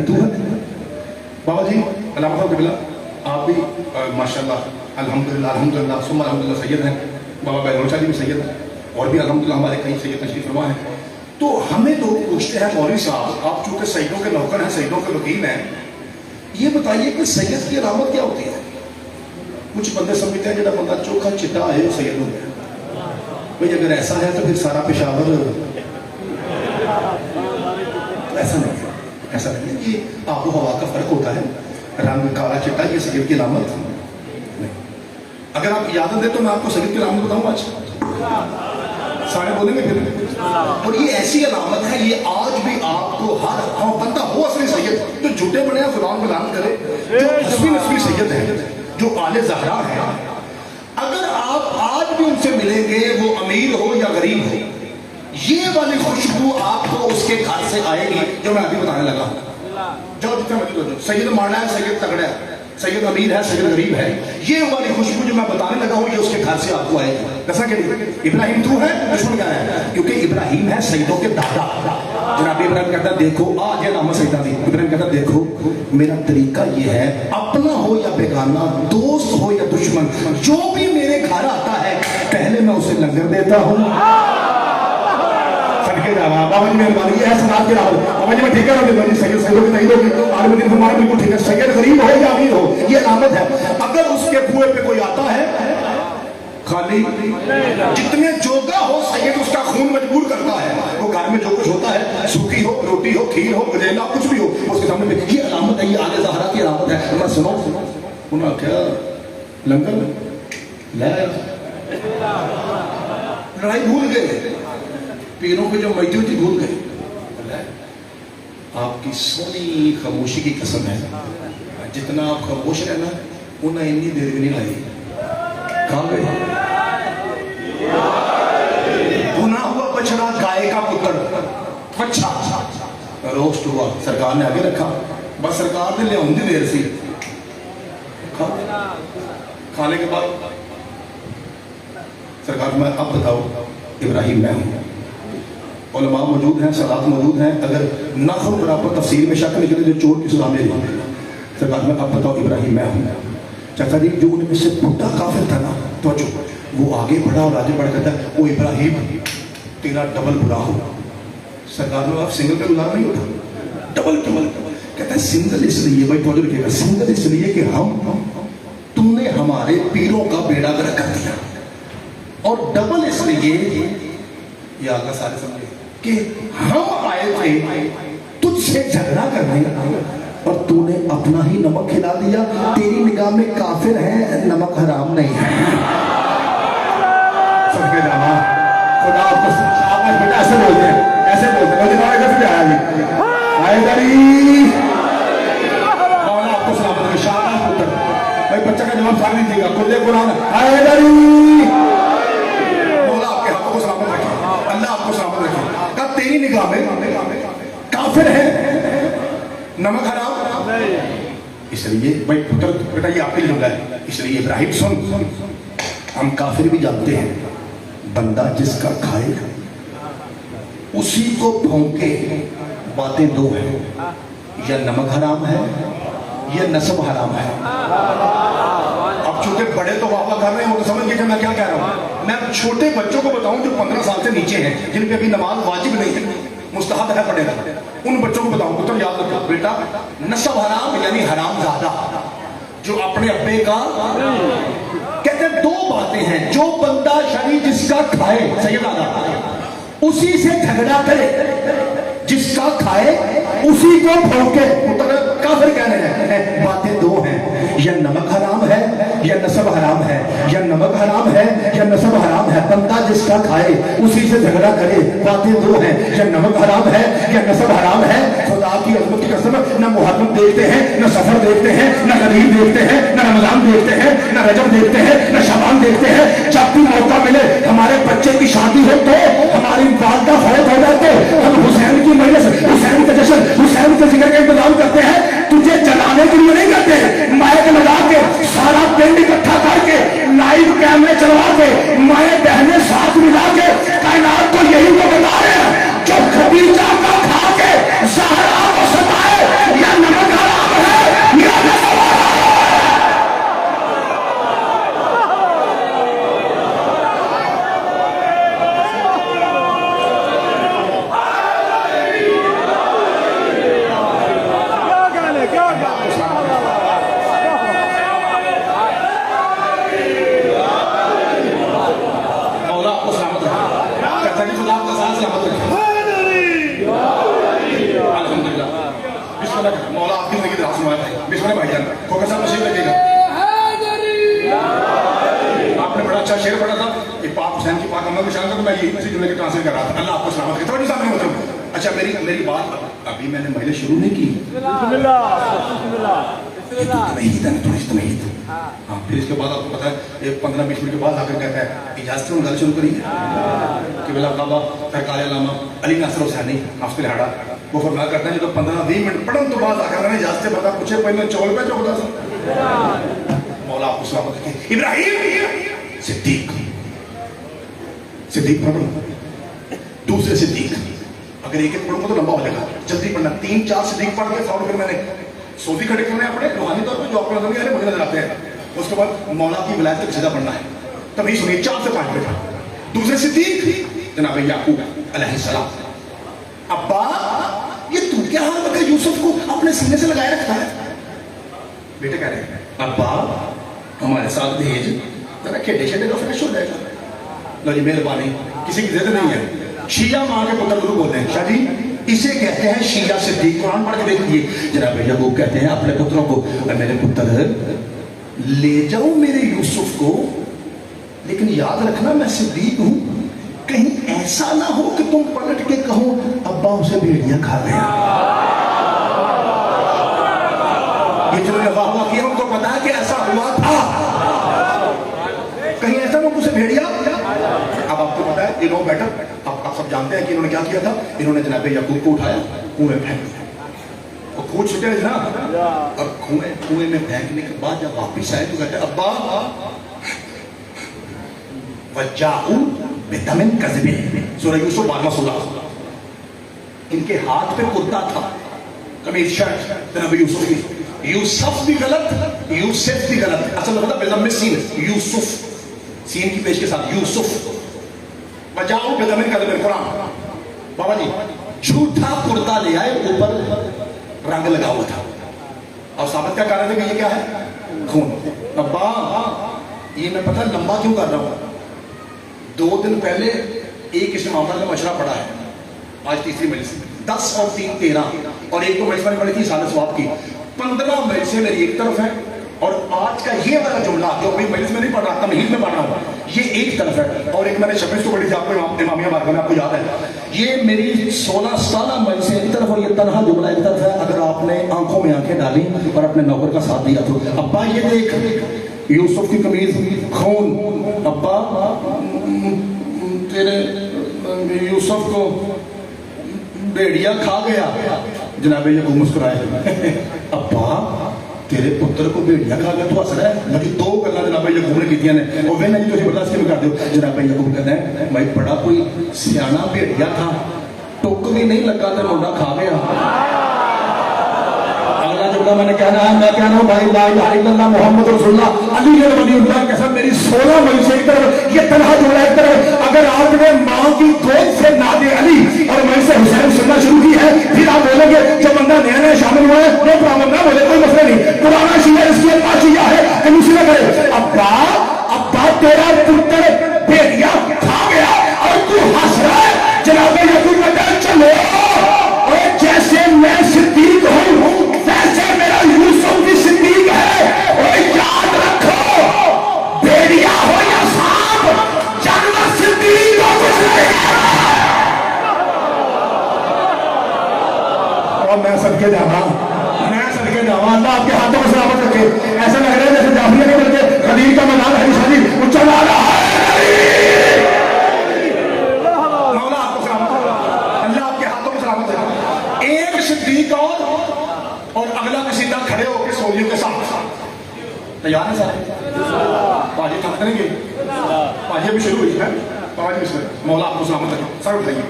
तू है? बाबा जी अल्लाह साहब बिला आप भी माशाल्लाह अल्हम्दुलिल्लाह सुम्मा अल्हम्दुलिल्लाह सैयद हैं। बाबा बैरोचा जी भी सैयद हैं और भी अल्हम्दुलिल्लाह हमारे कई सैयद तशरीफ फरमा हैं। तो हमें लोग पूछते हैं मौलवी साहब आप चूंकि सैयदों के नौकर हैं, सैयदों के वकील हैं, ये बताइए कि सैयद की अलामत क्या होती है। कुछ बंदे समझते हैं जो बंदा चोखा चिट्टा है वो सैयद हो गया। भाई अगर ऐसा है तो फिर सारा पेशावर, ऐसा नहीं है, ऐसा नहीं है कि आबो हवा का फर्क होता है। रंग काला चिट्टा ये सैयद की अलामत नहीं। अगर आप इजाजत दे तो मैं आपको सैयद की अलामत बताऊँ आज। सारे बोलेंगे फिर। और ये ऐसी अलामत है, ये आज भी आपको हर बंदा हो असली सैयद, जो झूठे बने गुलाम गुलाम करे, जो असली नस्ली सैयद है, जो आले ज़हरा है, अगर आप आज भी उनसे मिलेंगे, वो अमीर हो या गरीब हो, ये वाली खुशबू आपको उसके घर से आएगी जो मैं अभी बताने लगा। जाओ जितना मर्जी हो, सैयद माड़ा है, सैयद तगड़ा है, सैयद अमीर है, सैयद गरीब है, ये वाली खुशबू जो मैं बताने लगा हूँ, ये उसके घर से आपको आएगी। दसा के लिए इब्राहिम तू है, दुश्मन क्या है? क्योंकि इब्राहिम है सैयदों के दादा। जनाब इब्राहिम कहता देखो, आज है नाम सैयदा दी। इब्राहिम कहता देखो, मेरा तरीका ये है, अपना हो या बेगाना, दोस्त हो या दुश्मन, जो भी मेरे घर आता है पहले मैं उसे लंगर देता हूँ। बाबा जी मेहरबानी, ये है सनात के राहुल। बाबा जी मैं ठीक है, सैयद सैयदों की नहीं होगी, आलम दिन फरमाया बिल्कुल ठीक है, सैयद गरीब हो या अमीर हो, ये अलामत है। अगर उसके कुएं पे कोई आता है खाली, जितने जोगा हो सैयद उसका खून मजबूर करता है, वो घर में जो कुछ होता है, सूखी हो, रोटी हो, खीर हो, गजेला, कुछ भी हो, उसके सामने पे ये अलामत है, ये आले ज़हरा की अलामत है। मैं सुनो, उन्होंने क्या लंगर लड़ाई भूल गए, पीरों पे जो मजदूर थी भूल गए। आपकी सोनी खामोशी की कसम है, जितना आप खामोश रहना उन्हें इतनी देर भी नहीं लगी। कहाँ गए? बुना हुआ बछड़ा, गाय का पुत्र, अच्छा रोस्ट हुआ, सरकार ने आगे रखा, बस सरकार ने ले आउंदी देर सी, खाने के बाद सरकार में अब बताओ इब्राहिम मैं हूं। उलमा मौजूद हैं, सलात मौजूद हैं, अगर नाखुन बराबर तफसीर में शक निकले जो चोर की सजा मेरी। सरकार में अब बताओ इब्राहिम मैं हूं। चाचा जी जो उनमें से बुढ़ा काफिर था ना, तो जो वो आगे बढ़ा और आगे बढ़ कहता है वो इब्राहिम तेरा डबल बुरा हो। सरकार में आप सिंगल पे गुलाम नहीं होता, डबल डबल कहता है सिंगल इसलिए भाई तो लिखेगा, सिंगल इसलिए कि हम तुमने हमारे पीरों का बेड़ा गर्क कर दिया, और डबल इसलिए ये आगे सारे समझे कि हम आए थे तुझसे झगड़ा करने और तूने अपना ही नमक खिला दिया। तेरी निगाह में काफिर है, नमक हराम नहीं है। सबके जाना खुदा आपको शाबाश बेटा, ऐसे बोलते हैं, ऐसे बोलते हैं। कैसे आया जी आए दरी मौला आपको सलामत रखे, शाबाश पुत्र। भाई बच्चा का जवाब साथ नहीं देगा, खुले कुरान आए दरी, मौला आपके हाथों को सलामत रखे, अल्लाह आपको सलामत रखे। कब तेरी निगाह में काफिर है, नमक हराम, इसलिए भाई पुत्र बेटा ये आपके लिए जुमला है। इसलिए इब्राहिम सुन, हम काफिर भी जानते हैं, बंदा जिसका खाए उसी को भौंके, बातें दो हैं, या नमक हराम है या नस्ब हराम है। अब चूंकि बड़े तो वाह वाह कर रहे हैं, वो तो समझ लीजिए मैं क्या कह रहा हूँ। मैं छोटे बच्चों को बताऊं जो 15 साल से नीचे हैं, जिन पे अभी नमाज वाजिब नहीं है, मुस्तहब है पढ़ेगा, उन बच्चों को बताऊं पुत्र याद रखो बेटा, नस्ब हराम यानी हराम ज्यादा, जो अपने अब्बे का कहते हैं। दो बातें हैं, जो बंदा शरीर जिसका खाए सैयद आदा उसी से झगड़ा करे, जिसका खाए उसी को भौंके, काफिर कहने हैं। बातें दो हैं, या नमक हराम है या नस्ब हराम है, या नमक हराम है या नस्ब हराम है। बंदा जिसका खाए उसी से झगड़ा करे, बातें दो हैं, या नमक हराम है या नस्ब हराम है। खुदा की अज़मत की कसम, न मुहर्रम देखते हैं, न सफर देखते हैं, न गरीब देखते हैं, न रमजान देखते हैं, न रजब देखते हैं, न शबान देखते हैं। जब भी मौका मिले, हमारे बच्चे की शादी हो तो, हमारी वालदा फौत हो जाए तो हम हुसैन की मजलिस, हुसैन का जश्न, हुसैन के जिक्र का इंतजाम करते हैं। तुझे जलाने के लिए नहीं करते, माइक लगा के सारा पिंड इकट्ठा करके लाइव कैमरे चलवा के माए बहने साथ मिला के कायनात को यही वो बता रहे हैं, जो खदीजा का खा के ज़हरा को सताए, या नमक हराम है या नस्ब हराम है। मौला आपकी जिंदगी दराज फरमाए। बिस्मिल्लाह भाईजान फोकस साहब नसीब लगेगा। आपने बड़ा अच्छा शेर पढ़ा था, ये पाक हुसैन की पाक علماء کو شان کر میں یہ اسی جملے کے ٹرانسلیٹ کر رہا تھا. اللہ آپ کو سلامت کرے. توجہ سامنے مطلب اچھا میری بات ابھی میں نے مہینے شروع نہیں کی. ہاں پھر اس کے بعد آپ کو پتا ہے 15-20 منٹ کے بعد آ کر کہتا ہے اجازت سے گل شروع کریے کہ بلا بابا سرکار علامہ علی ناصر حسینی آپ کے لہڑا وہ فرمایا کرتا ہے جب 15-20 منٹ پڑھن تو بعد آ کر اجازت سے بندہ پوچھے پہلے چول پہ چوکتا سا مولا آپ کو سلامت رکھے. ابراہیم صدیق صدیق پڑھ دوسرے صدیق اگر ایک ایک پڑھوں گا تو لمبا ہو جائے گا. جلدی پڑھنا 3-4 صدیق پڑھ کے فوراً پھر میں نے صوفی کھڑے کرنے اپنے روحانی طور پہ جو آپ کو نظر نہیں آ رہے مجھے نظر آتے ہیں. اس کے بعد مولا کی ولایت تک سیدھا پڑھنا ہے. تبھی سنیے 4 سے 5 منٹ. دوسرے صدیق جناب یعقوب علیہ السلام. ابا یہ تو کیا حال بکر یوسف کو اپنے سینے سے لگائے رکھتا ہے. بیٹے کہہ رہے ہیں ابا ہمارے ساتھ بھیج ذرا کھیڈے شیڈے کا فریش ہو جائے گا. لو جی مہربانی کسی کی ضد نہیں ہے. شیعہ ماں کے پتر گرو بولتے ہیں شاہ جی اسے کہتے ہیں شیعہ صدیق. قرآن پڑھ کے دیکھیے جناب یعقوب کہتے ہیں اپنے پتروں کو میرے پتر لے جاؤ میرے یوسف کو لیکن یاد رکھنا میں صدیق ہوں. کہیں ایسا نہ ہو کہ تم پلٹ کے کہو ابا اسے بھیڑیا کھا گیا. یہ جو نے واہ کیا ان کو پتا ہے کہ ایسا ہوا تھا. کہیں ایسا نہ ہو اسے بھیڑیا. اب آپ کو پتا ہے یہ لوگ بیٹر آپ سب جانتے ہیں کہ انہوں نے کیا کیا تھا. انہوں نے جناب یعقوب کو اٹھایا کنویں میں پھینک دیا. وہ کھود چھٹے جناب اور کنویں میں پھینکنے کے بعد جب واپس آئے تو کہتے ہیں ابا وجاؤ بدم کذب. سورہ یوسف 12واں سورہ. ان کے ہاتھ پہ کرتا تھا قمیض شرٹ جناب یوسف کی. یوسف بھی غلط یوسف بھی غلط. اصل مطلب بدم سین یوسف سین کی پیش کے ساتھ یوسف. بجاؤ بدم کذب. قرآن بابا جی جھوٹا کرتا لے آئے اوپر رنگ لگا ہوا تھا اور ثابت کیا کر رہے تھے کہ یہ کیا ہے خون. ابا یہ میں پتہ لمبا کیوں کر رہا ہوں. 2 دن پہلے ایک اس معاملہ میں مشورہ پڑا ہے. آج تیسری مجلس 10 اور 3 13 اور ایک تو مجلس میں پڑی تھی سال ثواب کی. 15 مجلسیں میری ایک طرف ہے اور آج کا یہ والا جملہ جو ابھی مجلس میں نہیں پڑھ رہا تمہید میں پڑھ رہا ہوں یہ ایک طرف ہے اور ایک میں نے 26 کو پڑھی تھی آپ کو امامیہ بارگاہ میں آپ کو یاد ہے. یہ میری 16 سالہ مجلسیں ایک طرف اور یہ تنہا جملہ ایک طرف ہے. اگر آپ نے آنکھوں میں آنکھیں ڈالی اور اپنے نوکر کا ساتھ دیا تو ابا یہ دیکھ یوسف کی قمیض خون. ابا تیرے یوسف کو بھیڑیا کھا گیا. جناب یعقوب مسکرائے ابا تیرے پتر کو بھیڑیا کھا گیا تو ہس رہا ہے. مجھے 2 گلاں جناب یعقوب نے کیتیاں نے اور میں نہیں تجھے برداشت کیوں کر دیو. جناب یعقوب کہتا ہے میں بڑا کوئی سیانا بھیڑیا تھا ٹک بھی نہیں لگا تو منڈا کھا گیا. اگلا جملہ میں نے کہنا ہے میں کہنا ہوں بھائی لا الہ الا اللہ محمد رسول اللہ علی ولی اللہ کے ساتھ میری 16 مجلس ایک طرف یہ تنہا جملہ ایک طرف. اگر آپ نے ماں کی گود سے ناد علی اور میں سے حسین سننا شروع کی ہے پھر آپ بولیں گے جو بندہ نیا نیا شامل ہوا ہے نو پرابلم نہ بولے کوئی مسئلہ نہیں. پرانا شیعہ اس کی اللہ شیعہ ہے کہیں اسی نہ کرے. ابا تیرا پتر بھیڑیا کھا گیا اور تو ہنس رہا ہے. جناب یعقوب کہتا ہے چلو اور جیسے میں صدیق ہوں ویسے میرا یوسف بھی صدیق ہے. اور یاد رکھو بھیڑیا ہو یا سانپ جانور صدیق ہو کچھ نہیں. اور میں صدقے جاواں اللہ آپ کے ہاتھوں کو سلامت رکھے. ایسا لگ رہا ہے جیسے جعفریہ نہیں بلکہ غدیر کا میدان ہے. شادی وہ چلا رہا ہے. مولا آپ کو سلامت رکھے. اللہ آپ کے ہاتھوں کو سلامت رکھے. ایک صدیق اور اگلا قصیدہ کھڑے ہو کے سوریوں کے ساتھ تیار ہے سارے. پاجی تھک کریں گے پاجی ابھی شروع ہوئی ہے. پاجی بسم اللہ. مولا آپ کو سلامت رکھے. سر اٹھائیے.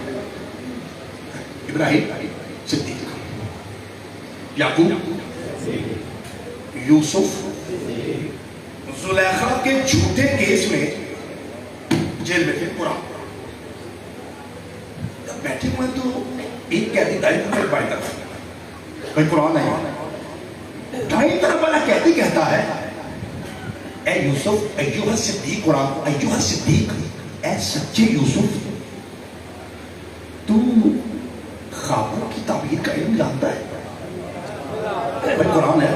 ابراہیم صدیق یعقوب یوسف زلیخا کے جھوٹے کیس میں جیل میں تھے. قرآن جب بیٹھے ہوئے تو ایک قیدی دائیں طرف بائیں طرف کوئی قرآن نہیں. دائیں طرف والا قیدی کہتا ہے اے یوسف ایوہ صدیق. قرآن ایوہ صدیق اے سچے یوسف تو خوابوں کی تعبیر کا علم جانتا ہے. بھائی قرآن ہے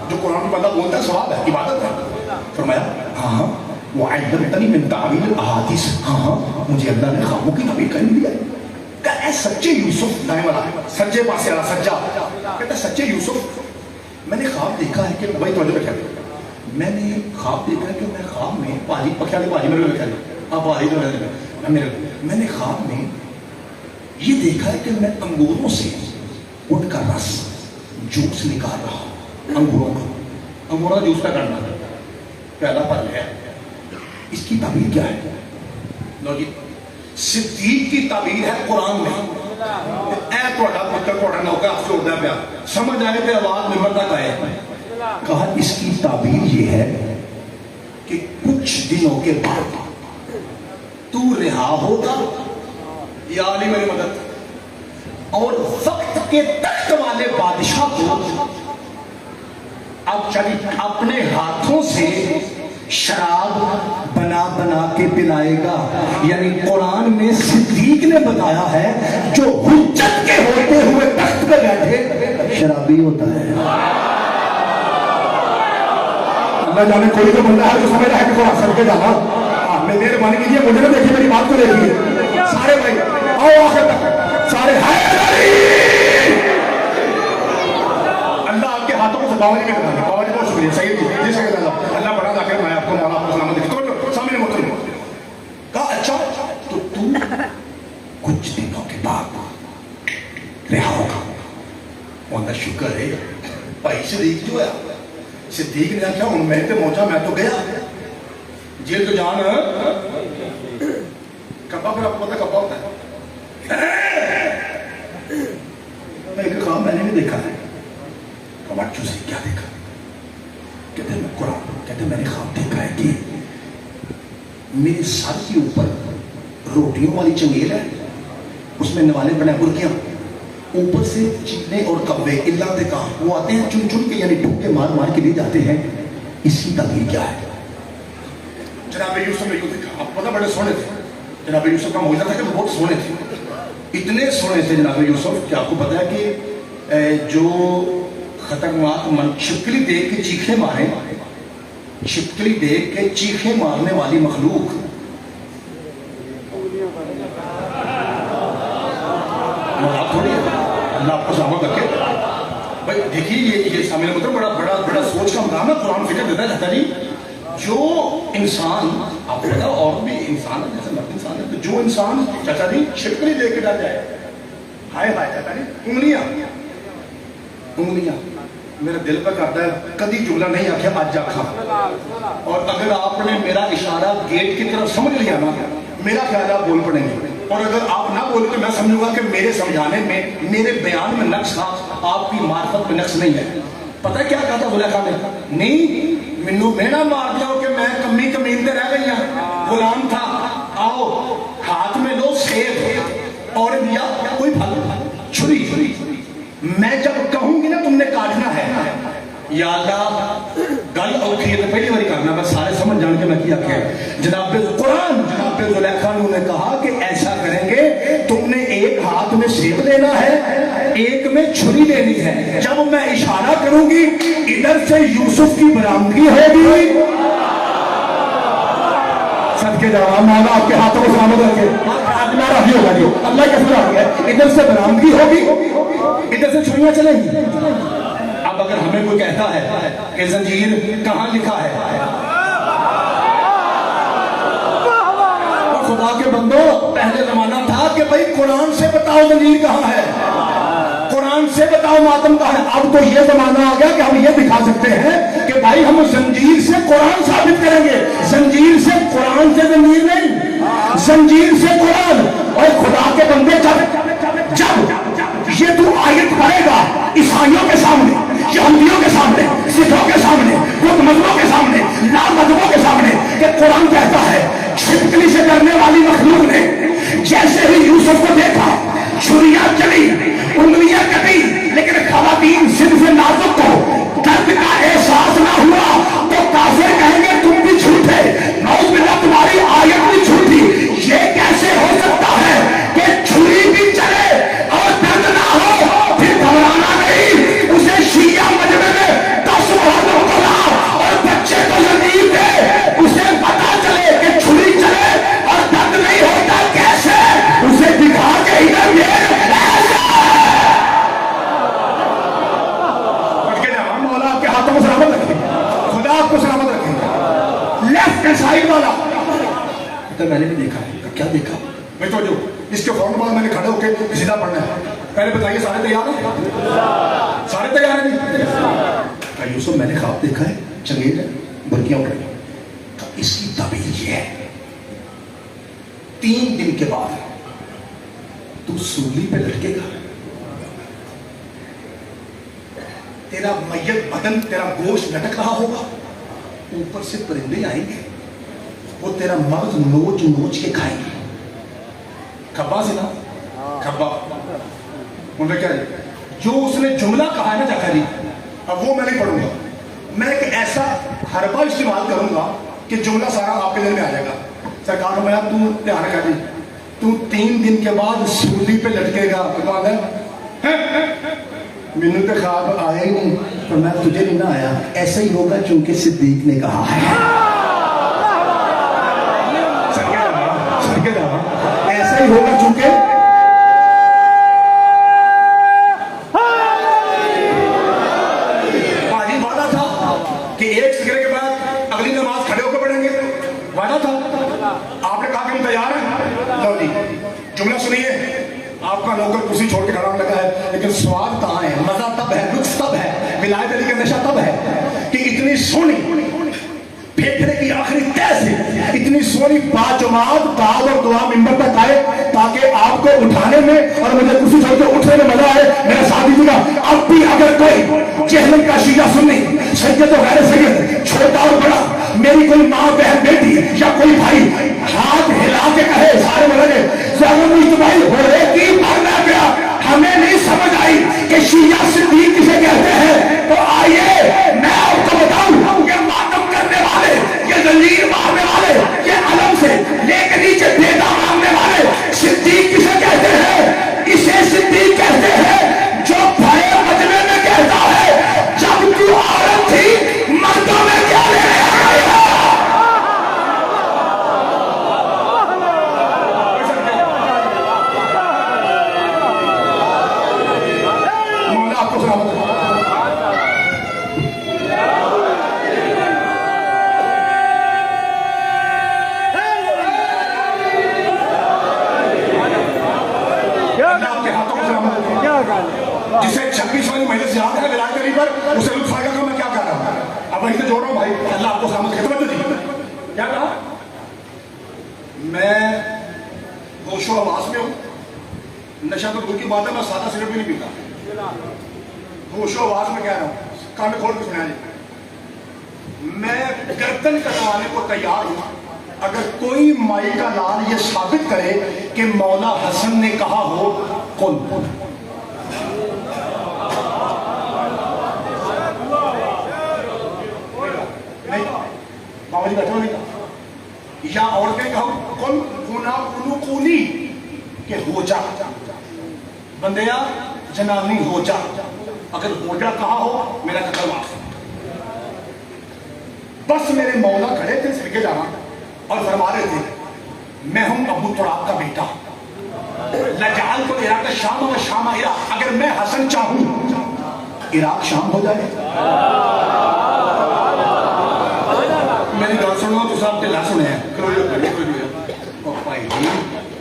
جو قرآن کو بندہ بولتا ہے ثواب ہے عبادت ہے. فرمایا ہاں وعلمتنی من تعویل الاحادیث، ہاں مجھے اللہ نے خوابوں کی تعبیر کر دیا ہے. کہ اے سچے یوسف، دائیں والا سچے پاسے والا سچا، کہتا سچے یوسف میں نے خواب دیکھا ہے کہ بھائی توجہ بیٹھا، میں نے خواب دیکھا ہے کہ میں خواب میں پاجی پکیا پاجی میرے بیٹھا آپ پاجی تو میں نے خواب میں یہ دیکھا ہے کہ میں انگوروں سے ان کا رس جوس نکال رہا ہوں، انگوروں کا جوس کا کرنا پہلا پل ہے. اس کی تعبیر کیا ہے؟ لو جی، صدیق کی تعبیر ہے قرآن میں. اے توڑا پتر توڑا نوکا آپ سے اڑنا پیا سمجھ آئے پہ آواز نمبر تک آئے. کہا اس کی تعبیر یہ ہے کہ کچھ دنوں کے بعد تو رہا ہوگا یا علی میری مدد، اور وقت کے تخت والے بادشاہ کو اب چلی اپنے ہاتھوں سے شراب بنا بنا کے پلائے گا. یعنی قرآن میں صدیق نے بتایا ہے جو حجت کے ہوتے ہوئے تخت پہ بیٹھے شرابی ہوتا ہے. اللہ جانے کوئی تو بندہ ہے جو سمجھ رہا ہے کہ قرآن سب کے جانا. میں مہربانی کیجیے، مجھے نہ دیکھیے، میری بات کو دیکھیے سارے بھائی، آؤ آخر تک سارے. اللہ آپ کے ہاتھوں کو باوری میں بنا دے. باوری بہت شکریہ سید جی سید اللہ بڑا ذاکر میں آپ کو مولا آپ کو سلامت دیکھتا ہوں سامنے محترم. کہا اچھا تو کچھ دنوں کے بعد رہا ہوگا. وہاں شکر ہے بھائی صدیق جو ہے، صدیق نے کیا ہوں میں تے موجہ میں تو گیا جیل تو جان کبا پھر آپ کو پتا کبا ہوتا ہے. میں ایک خواب میں نے بھی دیکھا ہے. کماچو سے کیا دیکھا؟ کہتے ہیں قرآن، کہتے ہیں میں نے خواب دیکھا ہے کہ میرے سر کے اوپر روٹیوں والی چنگیل ہے، اس میں نوالے بنے برکیاں، اوپر سے چیلے اور کبے اللہ دے کام وہ آتے ہیں چن چن کے، یعنی ڈھوکے مار مار کے لے جاتے ہیں. اس کی تعبیر کیا ہے؟ جناب یوسف نے یوں دیکھا. آپ پتہ بڑے سونے تھے جناب یوسف کا معجزہ تھا کہ وہ بہت سونے تھے، اتنے سونے تھے جناب یوسف کہ آپ کو پتہ ہے کہ جو خطرناک چھپکلی دیکھ کے چیخیں مارے، چھپکلی دیکھ کے چیخیں مارنے والی مخلوق تھوڑی اللہ آپ کو سلامت رکھے. بھائی دیکھیے یہ سامنے مطلب بڑا سوچ کا مقام ہے. قرآن فکر دیتا ہے کہتا جی جو انسان آپ کو پتا اور بھی انسان ہے جیسے مرد انسان ہے، تو جو انسان چاچا جی چھپکلی دیکھ کے ڈر جائے، ہائے ہائے چاچا جی انگلیاں میرا دل پہ کرتا ہے کدی جملہ نہیں آکھیا آج آکھا. اور اگر آپ نے میرا اشارہ گیٹ کی طرف سمجھ لیا نا، میرا خیال آپ بول پڑیں گے، اور اگر آپ نہ بولے تو میں سمجھوں گا کہ میرے سمجھانے میں میرے بیان میں نقص تھا، آپ کی معرفت میں نقص نہیں ہے. پتہ کیا کہا تھا زلیخا نے؟ نہیں منو میں نہ مار دیا کہ میں کمی کمین تے رہ گئی ہوں، غلام تھا. آؤ ہاتھ میں لو سیب اور دیا کوئی پھل چھری، میں جب کہوں گی نا تم نے کاٹنا ہے. یا اللہ گل اوکھی ہے تو پہلی باری کرنا بس سارے سمجھ جان کے میں کیا کہ جناب قرآن جناب زلیخا نے کہا کہ ایسا کریں گے، تم نے ایک ہاتھ میں سیب لینا ہے، ایک میں چھری لینی ہے. جب میں اشارہ کروں گی ادھر سے یوسف کی برآمدگی ہوگی. صدقے جواب مولا آپ کے ہاتھوں کو سلامت رکھے. نعرہ بھی ہوگا جی اللہ کا فضل آ گیا. ادھر سے برآمدگی ہوگی، ادھر سے چھریاں چلیں گی. اب اگر ہمیں کوئی کہتا ہے کہ زنجیر کہاں لکھا ہے، اور خدا کے بندو پہلے زمانہ تھا کہ بھائی قرآن سے بتاؤ زنجیر کہاں ہے، قرآن سے بتاؤ ماتم کہاں ہے. اب تو یہ زمانہ آ گیا کہ ہم یہ دکھا سکتے ہیں کہ بھائی ہم زنجیر سے قرآن ثابت کریں گے. زنجیر سے قرآن سے زنجیر نہیں، زنجیر سے قرآن. اور خدا کے بندے جب یہ تو آیت پڑھے گا عیسائیوں کے سامنے، یہودیوں کے سامنے، سکھوں کے سامنے، بدھ مذہبوں کے سامنے، لام مذہبوں کے سامنے، کہ قرآن کہتا ہے چھپکلی سے ڈرنے والی مخلوق نے جیسے ہی یوسف کو دیکھا چھریاں چلی، انگلیاں کٹی، لیکن خواتین صرف نازک کو درد کا احساس نہ ہوا تو کافر کہیں گے تم بھی جھوٹے، نعوذ باللہ تمہاری آیت بھی جھوٹی. یہ کیسے ہو سکتا ہے کہ چھری بھی چلے اور درد نہ ہو؟ پھر گھبرانا نہیں، اسے شیعہ مجمع میں 10 مرد اٹھا اور بچے کو زمین دے، اسے پتا چلا کہتا ہے میں نے بھی دیکھا ہے. کیا دیکھا؟ میں تو جو اس کے فوراً بعد میں نے کھڑے ہو کے سیدھا پڑھنا ہے. پہلے بتائیے سارے تیار ہیں؟ سارے تیار ہیں؟ یوسف میں نے خواب دیکھا ہے چنگیز ہے برکیاں اٹھ رہی ہیں. اس کی تعبیر یہ ہے 3 دن کے بعد تو سولی پہ لٹکے گا, تیرا میت بدن تیرا گوشت لٹک رہا ہوگا, اوپر سے پرندے آئیں گے وہ تیرا مغز نوچ نوچ کے کھائیں گے. کھبا سے نا کھبا ان کیا جو اس نے جملہ کہا ہے نا چاچا جی, اب وہ میں نہیں پڑھوں گا. میں ایک ایسا حربہ استعمال کروں گا کہ جملہ سارا آپ کے دل میں آ جائے گا. سرکار میں تو دھیان رکھا جی, تو 3 دن کے بعد سولی پہ لٹکے گا. مینو تو خواب آیا ہی نہیں, پر میں تجھے نہیں نہ آیا. ایسا ہی ہوگا چونکہ صدیق نے کہا ہے. ایسا ہی ہوگا چونکہ آج وعدہ تھا کہ 1 سگرے کے بعد اگلی نماز کھڑے ہو کے پڑھیں گے. وعدہ تھا, آپ نے کہا کہ ہم تیار ہیں. لو جی جملہ سنیے. آپ کا نوکر کرسی چھوڑ کے کھڑا ہونے لگا ہے, لیکن سواد کہاں ہے, مزہ تب ہے, لطف تب ہے, ولایت علی کا نشہ تب ہے کہ اتنی سونی پھیپھڑے کی آخری تہ سے اتنی سونی باجماعت دعا اور دعا منبر تک آئے تاکہ آپ کو اٹھانے میں اور مجھے کرسی چھوڑ کے اٹھنے میں مزہ آئے. میرا ساتھ دیجیے گا. اب بھی اگر کوئی جہلم کا شیعہ سنی, سید و غیر سید, چھوٹا اور بڑا, میری کوئی ماں بہن بیٹی یا کوئی بھائی ہاتھ ہلا کے کہے سارے ملے اجتماعی ہو رہے کی مارنا گیا, ہمیں نہیں سمجھ آئی کہ شیعہ صدیق کسے کہتے ہیں, تو آئیے میں آپ کو بتاؤں کہ ماتم کرنے والے, یہ زنجیر مارنے والے, یہ علم سے لے کے نیچے بیدا مارنے والے صدیق کسے کہتے ہیں؟ اسے صدیق کہتے ہیں جو بھرے مجمع میں کہتا ہے جب تو عورت تھی مردوں میں کیا لے رہے ہیں. جسے 26واں مجلس یاد ہے ولایت علی پر, اسے لطف آئے گا کہ میں کیا کہہ رہا ہوں. اب وہیں سے جوڑ رہا ہوں بھائی, اللہ آپ کو سلامت خدمت دی. کیا کہا؟ میں ہوش و حواس میں ہوں. نشہ تو دور کی بات ہے, میں سادہ سگریٹ بھی نہیں پیتا. ہوش و حواس میں کہہ رہا ہوں, کان کھول کے سنا جی. میں گردن کٹوانے کو تیار ہوں اگر کوئی مائی کا لال یہ ثابت کرے کہ مولا حسن نے کہا ہو کون. بابا جی بیٹھو نہیں, یا عورتیں کہو کن کنا کنو کونی کہ ہو جا, بندیا جنانی ہو جا. اگر ہو جا کہا ہو میرا قتل معاف. بس میرے مولا کھڑے تھے سر کے جانا اور فرما رہے تھے میں ہوں ابو تراب کا بیٹا, لجال تو عراق شام و شام عراق. اگر میں حسن چاہوں عراق شام ہو جائے. میری گل سنو تو صاحب ڈھلا سنے اور بھائی جی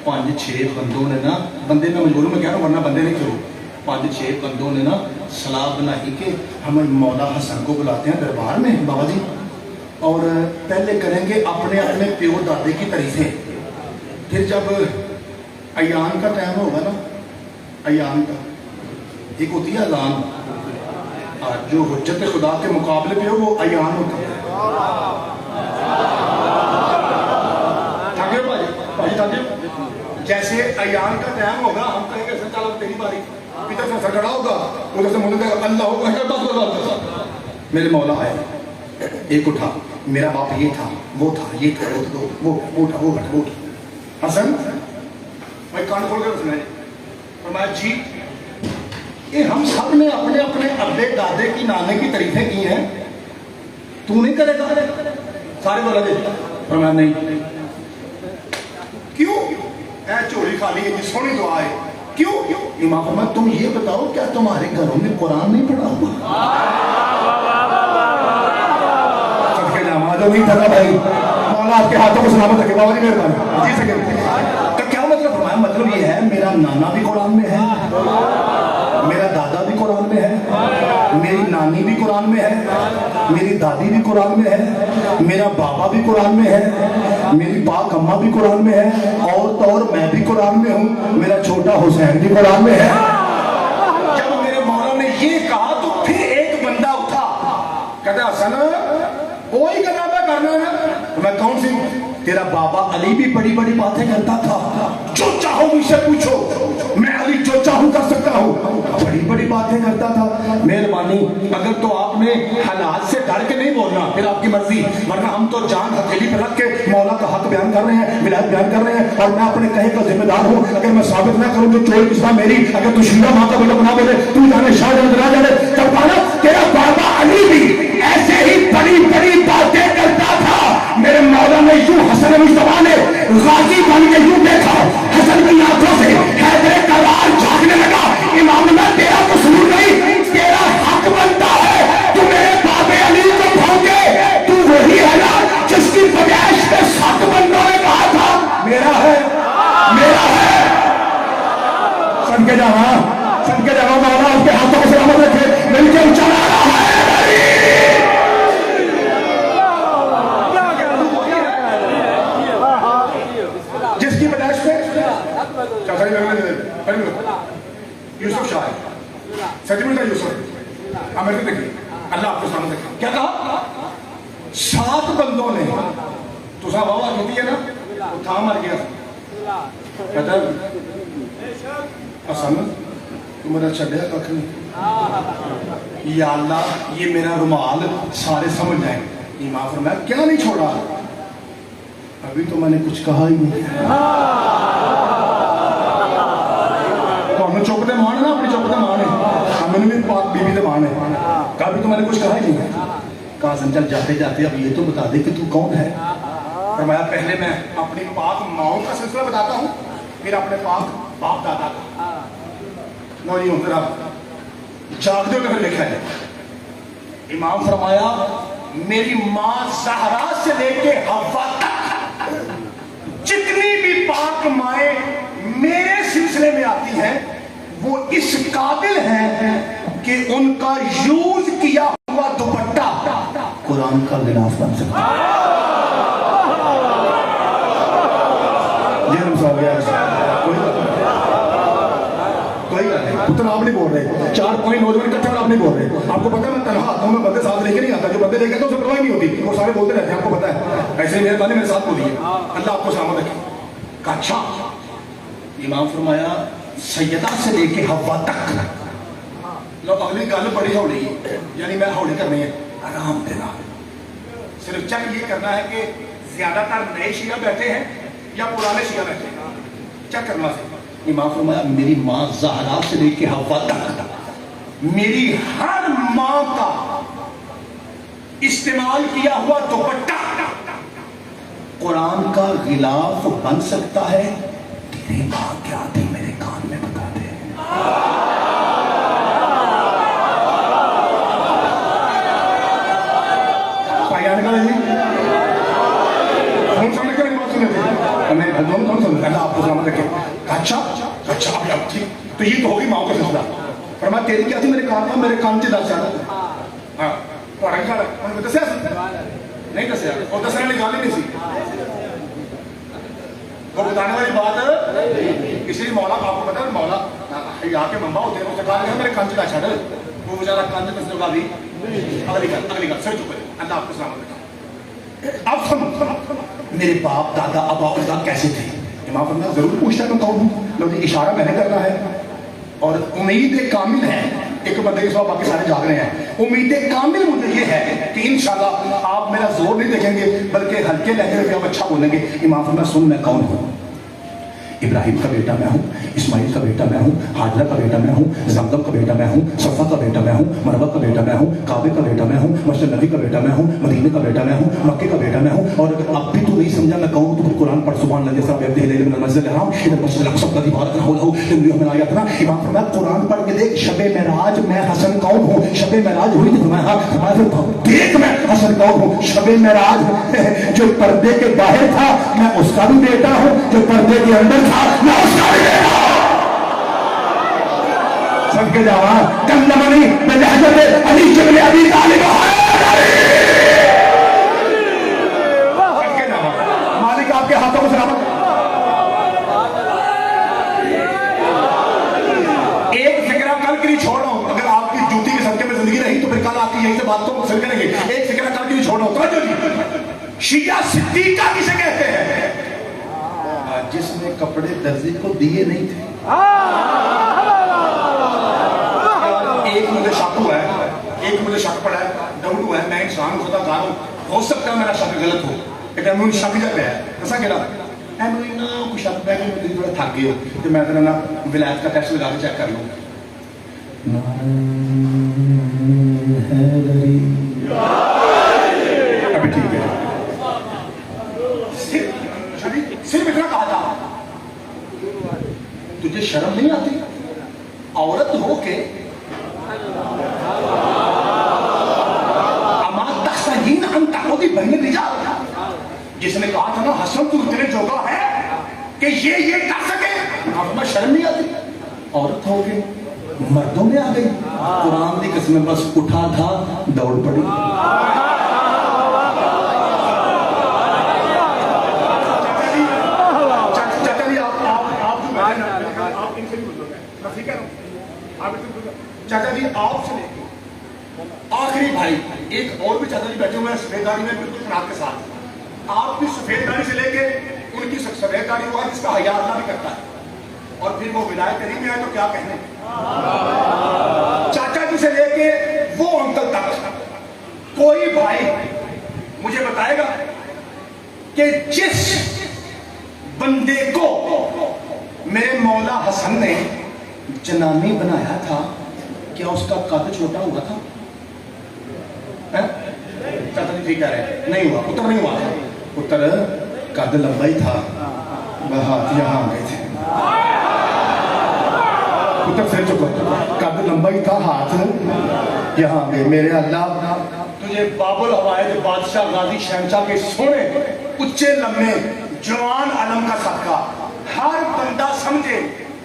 5-6 بندوں نے نا, بندے میں مجبور میں کہہ رہا ہوں ورنہ بندے نہیں کرو, 5-6 بندوں نے نا سلاح بنائی کہ ہم مولا حسن کو بلاتے ہیں دربار میں بابا جی, اور پہلے کریں گے اپنے اپنے پیو دادے کی تعریفیں. پھر جب ایان کا ٹائم ہوگا نا, ایان کا ایک ہوتی ہے اذان, جو حجت خدا کے مقابلے پہ ہو وہ ایان ہوتا ہے. جیسے ایان کا ٹائم ہوگا ہم کہیں گے سر چلو تیری باری, ادھر سے سر کھڑا ہوگا, ادھر سے منہ اللہ ہوگا. میرے مولا آئے, ایک اٹھا, میرا باپ یہ تھا وہ تھا یہ تھا وہ اٹھا وہ اٹھا وہ اٹھا. حسن میں کان کھول کر سنا فرمایا جی یہ ہم سب نے اپنے اپنے ابے دادے کی نانے کی تعریفیں کی ہیں, تو نہیں کرے گا؟ سارے بولا دے. فرمایا نہیں. کیوں؟ اے چوری خالی ہے, سونی دعا ہے. کیوں؟ امام فرمایا تم یہ بتاؤ کیا تمہارے گھروں میں قرآن نہیں پڑھا ہوا؟ سب کے نام آجو نہیں پڑھا بھائی. मौला आपके हाथों को सलामत रखे। बाबा जी मेहरबानी। जी सके तो क्या मतलब फरमाया? मतलब ये है मेरा नाना भी कुरान में है, मेरा दादा भी कुरान में है, मेरी नानी भी कुरान में है, मेरी दादी भी कुरान में है, मेरा बाबा भी कुरान में है, मेरी पाक अम्मा भी कुरान में है, और तो और मैं भी कुरान में हूँ, मेरा छोटा हुसैन भी कुरान में है। जब मेरे मौला ने ये कहा तो फिर एक बंदा उठा, कहता हसन वही करना मैं करना है। तो मैं कौन सी? तेरा बाबा अली भी बड़ी बड़ी बातें करता था, जो चाहो मुझसे पूछो, मैं अली जो चाहूं कर सकता हूं, बड़ी बड़ी बातें करता था। मेहरबानी, अगर तो आपने हालात से डर के नहीं बोलना फिर आपकी मर्जी, वरना हम तो जान हथेली पे रख के मौला का हक बयान कर रहे हैं, विलायत बयान कर रहे हैं, और मैं अपने कहे का जिम्मेदार हूं। अगर मैं साबित ना करूं जो चोरी किस्सा मेरी, अगर तू शीरा माँ का बलक ना बोले, तू जाने शाह ना जाने, तब माना तेरा बाबा अली भी ऐसे ही बड़ी बड़ी बातें करता था। मेरे मौला ने यूं हसन मुस्तफा ने गाजी बन के यूं देखा, हसन की आंखों से हैदर करार झांकने लगा, इमाम ना तेरा कसूर नहीं, तेरा हक बनता है, तू मेरे बाबे अली को भौंके, तू वही है ना जिसकी पैदाइश में 7 बंदों ने कहा था मेरा है, मेरा है। सदके जावा मौला आपके हाथों को सलामत रखे, मिलकर चला रहा है। जिसकी पैदाइश में यूसुफ शाह सजमुल्ला यूसुफ अमेरिका देखिए, अल्लाह आपको सामने देखा क्या कहा? 7 बंदों ने तुसा बाबा होती है ना, वो था मर गया, कहता असन तू मेरा छड़िया कख नहीं, या अल्लाह ये मेरा रुमाल सारे समझ जाए। इमाम फरमाया क्या नहीं छोड़ा? अभी तो मैंने कुछ कहा ही नहीं। तो चुप दे मान ना, अपनी चुप दे मान है, मैंने भी पाक बीबी दे मान है, कभी तो मैंने कुछ कहा ही नहीं। कहा संचल जाते जाते अब ये तो बता दे कि तू कौन है। फरमाया पहले मैं अपनी पाक माओ का सिलसिला बताता हूँ, फिर अपने पाक बाप दादा का। लो जी जरा जागते हो तो फिर लिखा है। इमाम फरमाया मेरी माँ ज़हरा से लेके हव्वा तक जितनी भी पाक माए मेरे सिलसिले में आती हैं, वो इस काबिल हैं कि उनका यूज किया हुआ दुपट्टा कुरान का गिलाफ बन सकता है। उतना आप नहीं बोल रहे, 4 पॉइंट नौजवान इकट्ठे आप नहीं बोल रहे। आपको पता है मैं तनहा आता हूँ, मैं बंदे साथ लेके नहीं आता, जो बंदे लेके तो उसे परवाह नहीं होती, वो सारे बोलते रहते हैं, आपको पता है। ऐसे मेहरबानी मेरे साथ बोलिए, अल्लाह आपको सलामत रखे। अच्छा इमाम फरमाया सैयदा से लेके हव्वा तक। लो अगली गल बड़ी हौली, यानी मैं हौली करनी है, आराम देना। सिर्फ चेक ये करना है कि ज्यादातर नए शिया बैठे हैं या पुराने शिया बैठे हैं, चेक करना से। इमाम फरमाया मेरी माँ ज़हरा से लेके हव्वा तक मेरी हर माँ का इस्तेमाल किया हुआ दुपट्टा कुरान का गिलाफ बन सकता है। तेरी माँ क्या थी मेरे कान में बता दे। आपको सलामत रखे। अच्छा अच्छा ठीक, तो ये तो होगी माँ का सिलसिला। फरमाया तेरी क्या थी मेरे कान में, मेरे कान से दस हाँ दसिया नहीं दसिया, और दसने वाली गल ही नहीं सी, वो बताने वाली बात। इसलिए मौला आपको पता है, मौला यहाँ के मम्मा होते हैं, उसने कहा मेरे कान से छड़, वो बेचारा कान से दसने वाली। अगली गल सर चुप है, अल्लाह आपको सलामत रखे। अब सुन मेरे बाप दादा अबा उजदा कैसे थे? इमाम फरमाया जरूर पूछता मैं कौन हूँ। लो जी इशारा मैंने करना है, और उम्मीद कामिल है, एक बंदे के साथ बाकी सारे जाग रहे हैं। उम्मीद कामिल मुझे ये है कि इंशाल्लाह आप मेरा जोर नहीं देखेंगे, बल्कि हल्के लहजे में आप अच्छा बोलेंगे। इमाम फरमाया सुन मैं कौन हूँ। इब्राहिम का बेटा मैं हूँ, इस्माइल का बेटा मैं हूँ, हाजरा का बेटा मैं हूँ, जमजम का बेटा मैं हूँ, सफा का बेटा मैं हूँ, मरवा का बेटा मैं हूँ, काबे का बेटा मैं हूँ, मस्जिद नबी का बेटा मैं हूँ, मदीने का बेटा मैं हूँ, मक्के का बेटा मैं हूँ। और अब भी तू नहीं समझा मैं कहूँ तो कुरान पढ़ सुभान अल्लाह जैसा व्यक्ति है लेकिन मस्जिद हराम इधर मस्जिद अक़सा का दीवार का हो हमें आया था ना इमाम फरमाया कुरान पढ़ के देख शबे मेराज मैं हसन कौन हूँ। शबे मेराज हुई थी फरमाया हाँ देख मैं हसन कौन हूँ। शबे मेराज जो पर्दे के बाहर था मैं उसका भी बेटा हूँ, जो पर्दे के अंदर था मैं उसका भी बेटा हूँ। सबके जावा कल्लमनी बिलहजत अली इब्न अबी तालिब। सबके जावा मालिक आपके हाथों को सलामत। एक फिक्रा कल के लिए छोड़ रहा हूं, अगर आपकी जूती के सदके में जिंदगी रही तो फिर कल आपकी यहीं से बातों को फिर करेंगे। एक फिक्रा कल के लिए छोड़ रहा हूं। तो शिया सिद्दीका किसे कहते हैं? जिसने कपड़े दर्जी को दिए नहीं थे। एक मुझे शक हुआ है, एक मुझे शक पड़ा है, डाउट हुआ है, मैं इंसान खुदा कार हूं, हो सकता है मेरा शक गलत हो, लेकिन मैं शक जब है ऐसा कह कुछ शक है कि मुझे थोड़ा थक गए हो तो मैं तेरा ना विलायत का टेस्ट लगा के चेक कर लूँ। अभी ठीक है, सिर्फ इतना कहा था तुझे शर्म नहीं आती औरत हो के जिसने कहा था ना हसन तू इतने जोगा है कि ये कर सके, आपको शर्म नहीं आती? औरत हो के मर्दों में आ गई। कुरान की कसम बस उठा था दौड़ पड़ी। चाचा जी आपसे लेके आखिरी भाई एक और भी चाचा जी बैठे हुए हैं सफेद दाढ़ी में बिल्कुल खराब के साथ। आपकी सफेद दाढ़ी से लेके उनकी सफेद दाढ़ी हुआ जिसका हया अल्लाह भी करता है और फिर वो विलायत करीब में आए तो क्या कहने। चाचा जी से लेके वो अंकल तक कोई भाई मुझे बताएगा कि जिस बंदे को मेरे मौला हसन ने जनानी बनाया था क्या उसका कद छोटा हुआ था? चाचा जी ठीक कह रहे हैं, नहीं हुआ, पुत्र नहीं हुआ, पुत्र कद लंबा ही था, हाथ यहाँ आ गए थे। पुत्र फिर चुका, कद लंबा ही था, हाथ यहाँ आ गए। मेरे अल्लाह तुझे बाबुल हवायद बादशाह गाजी शहनशाह के सोने उच्चे लम्बे जवान आलम का सदका हर बंदा समझे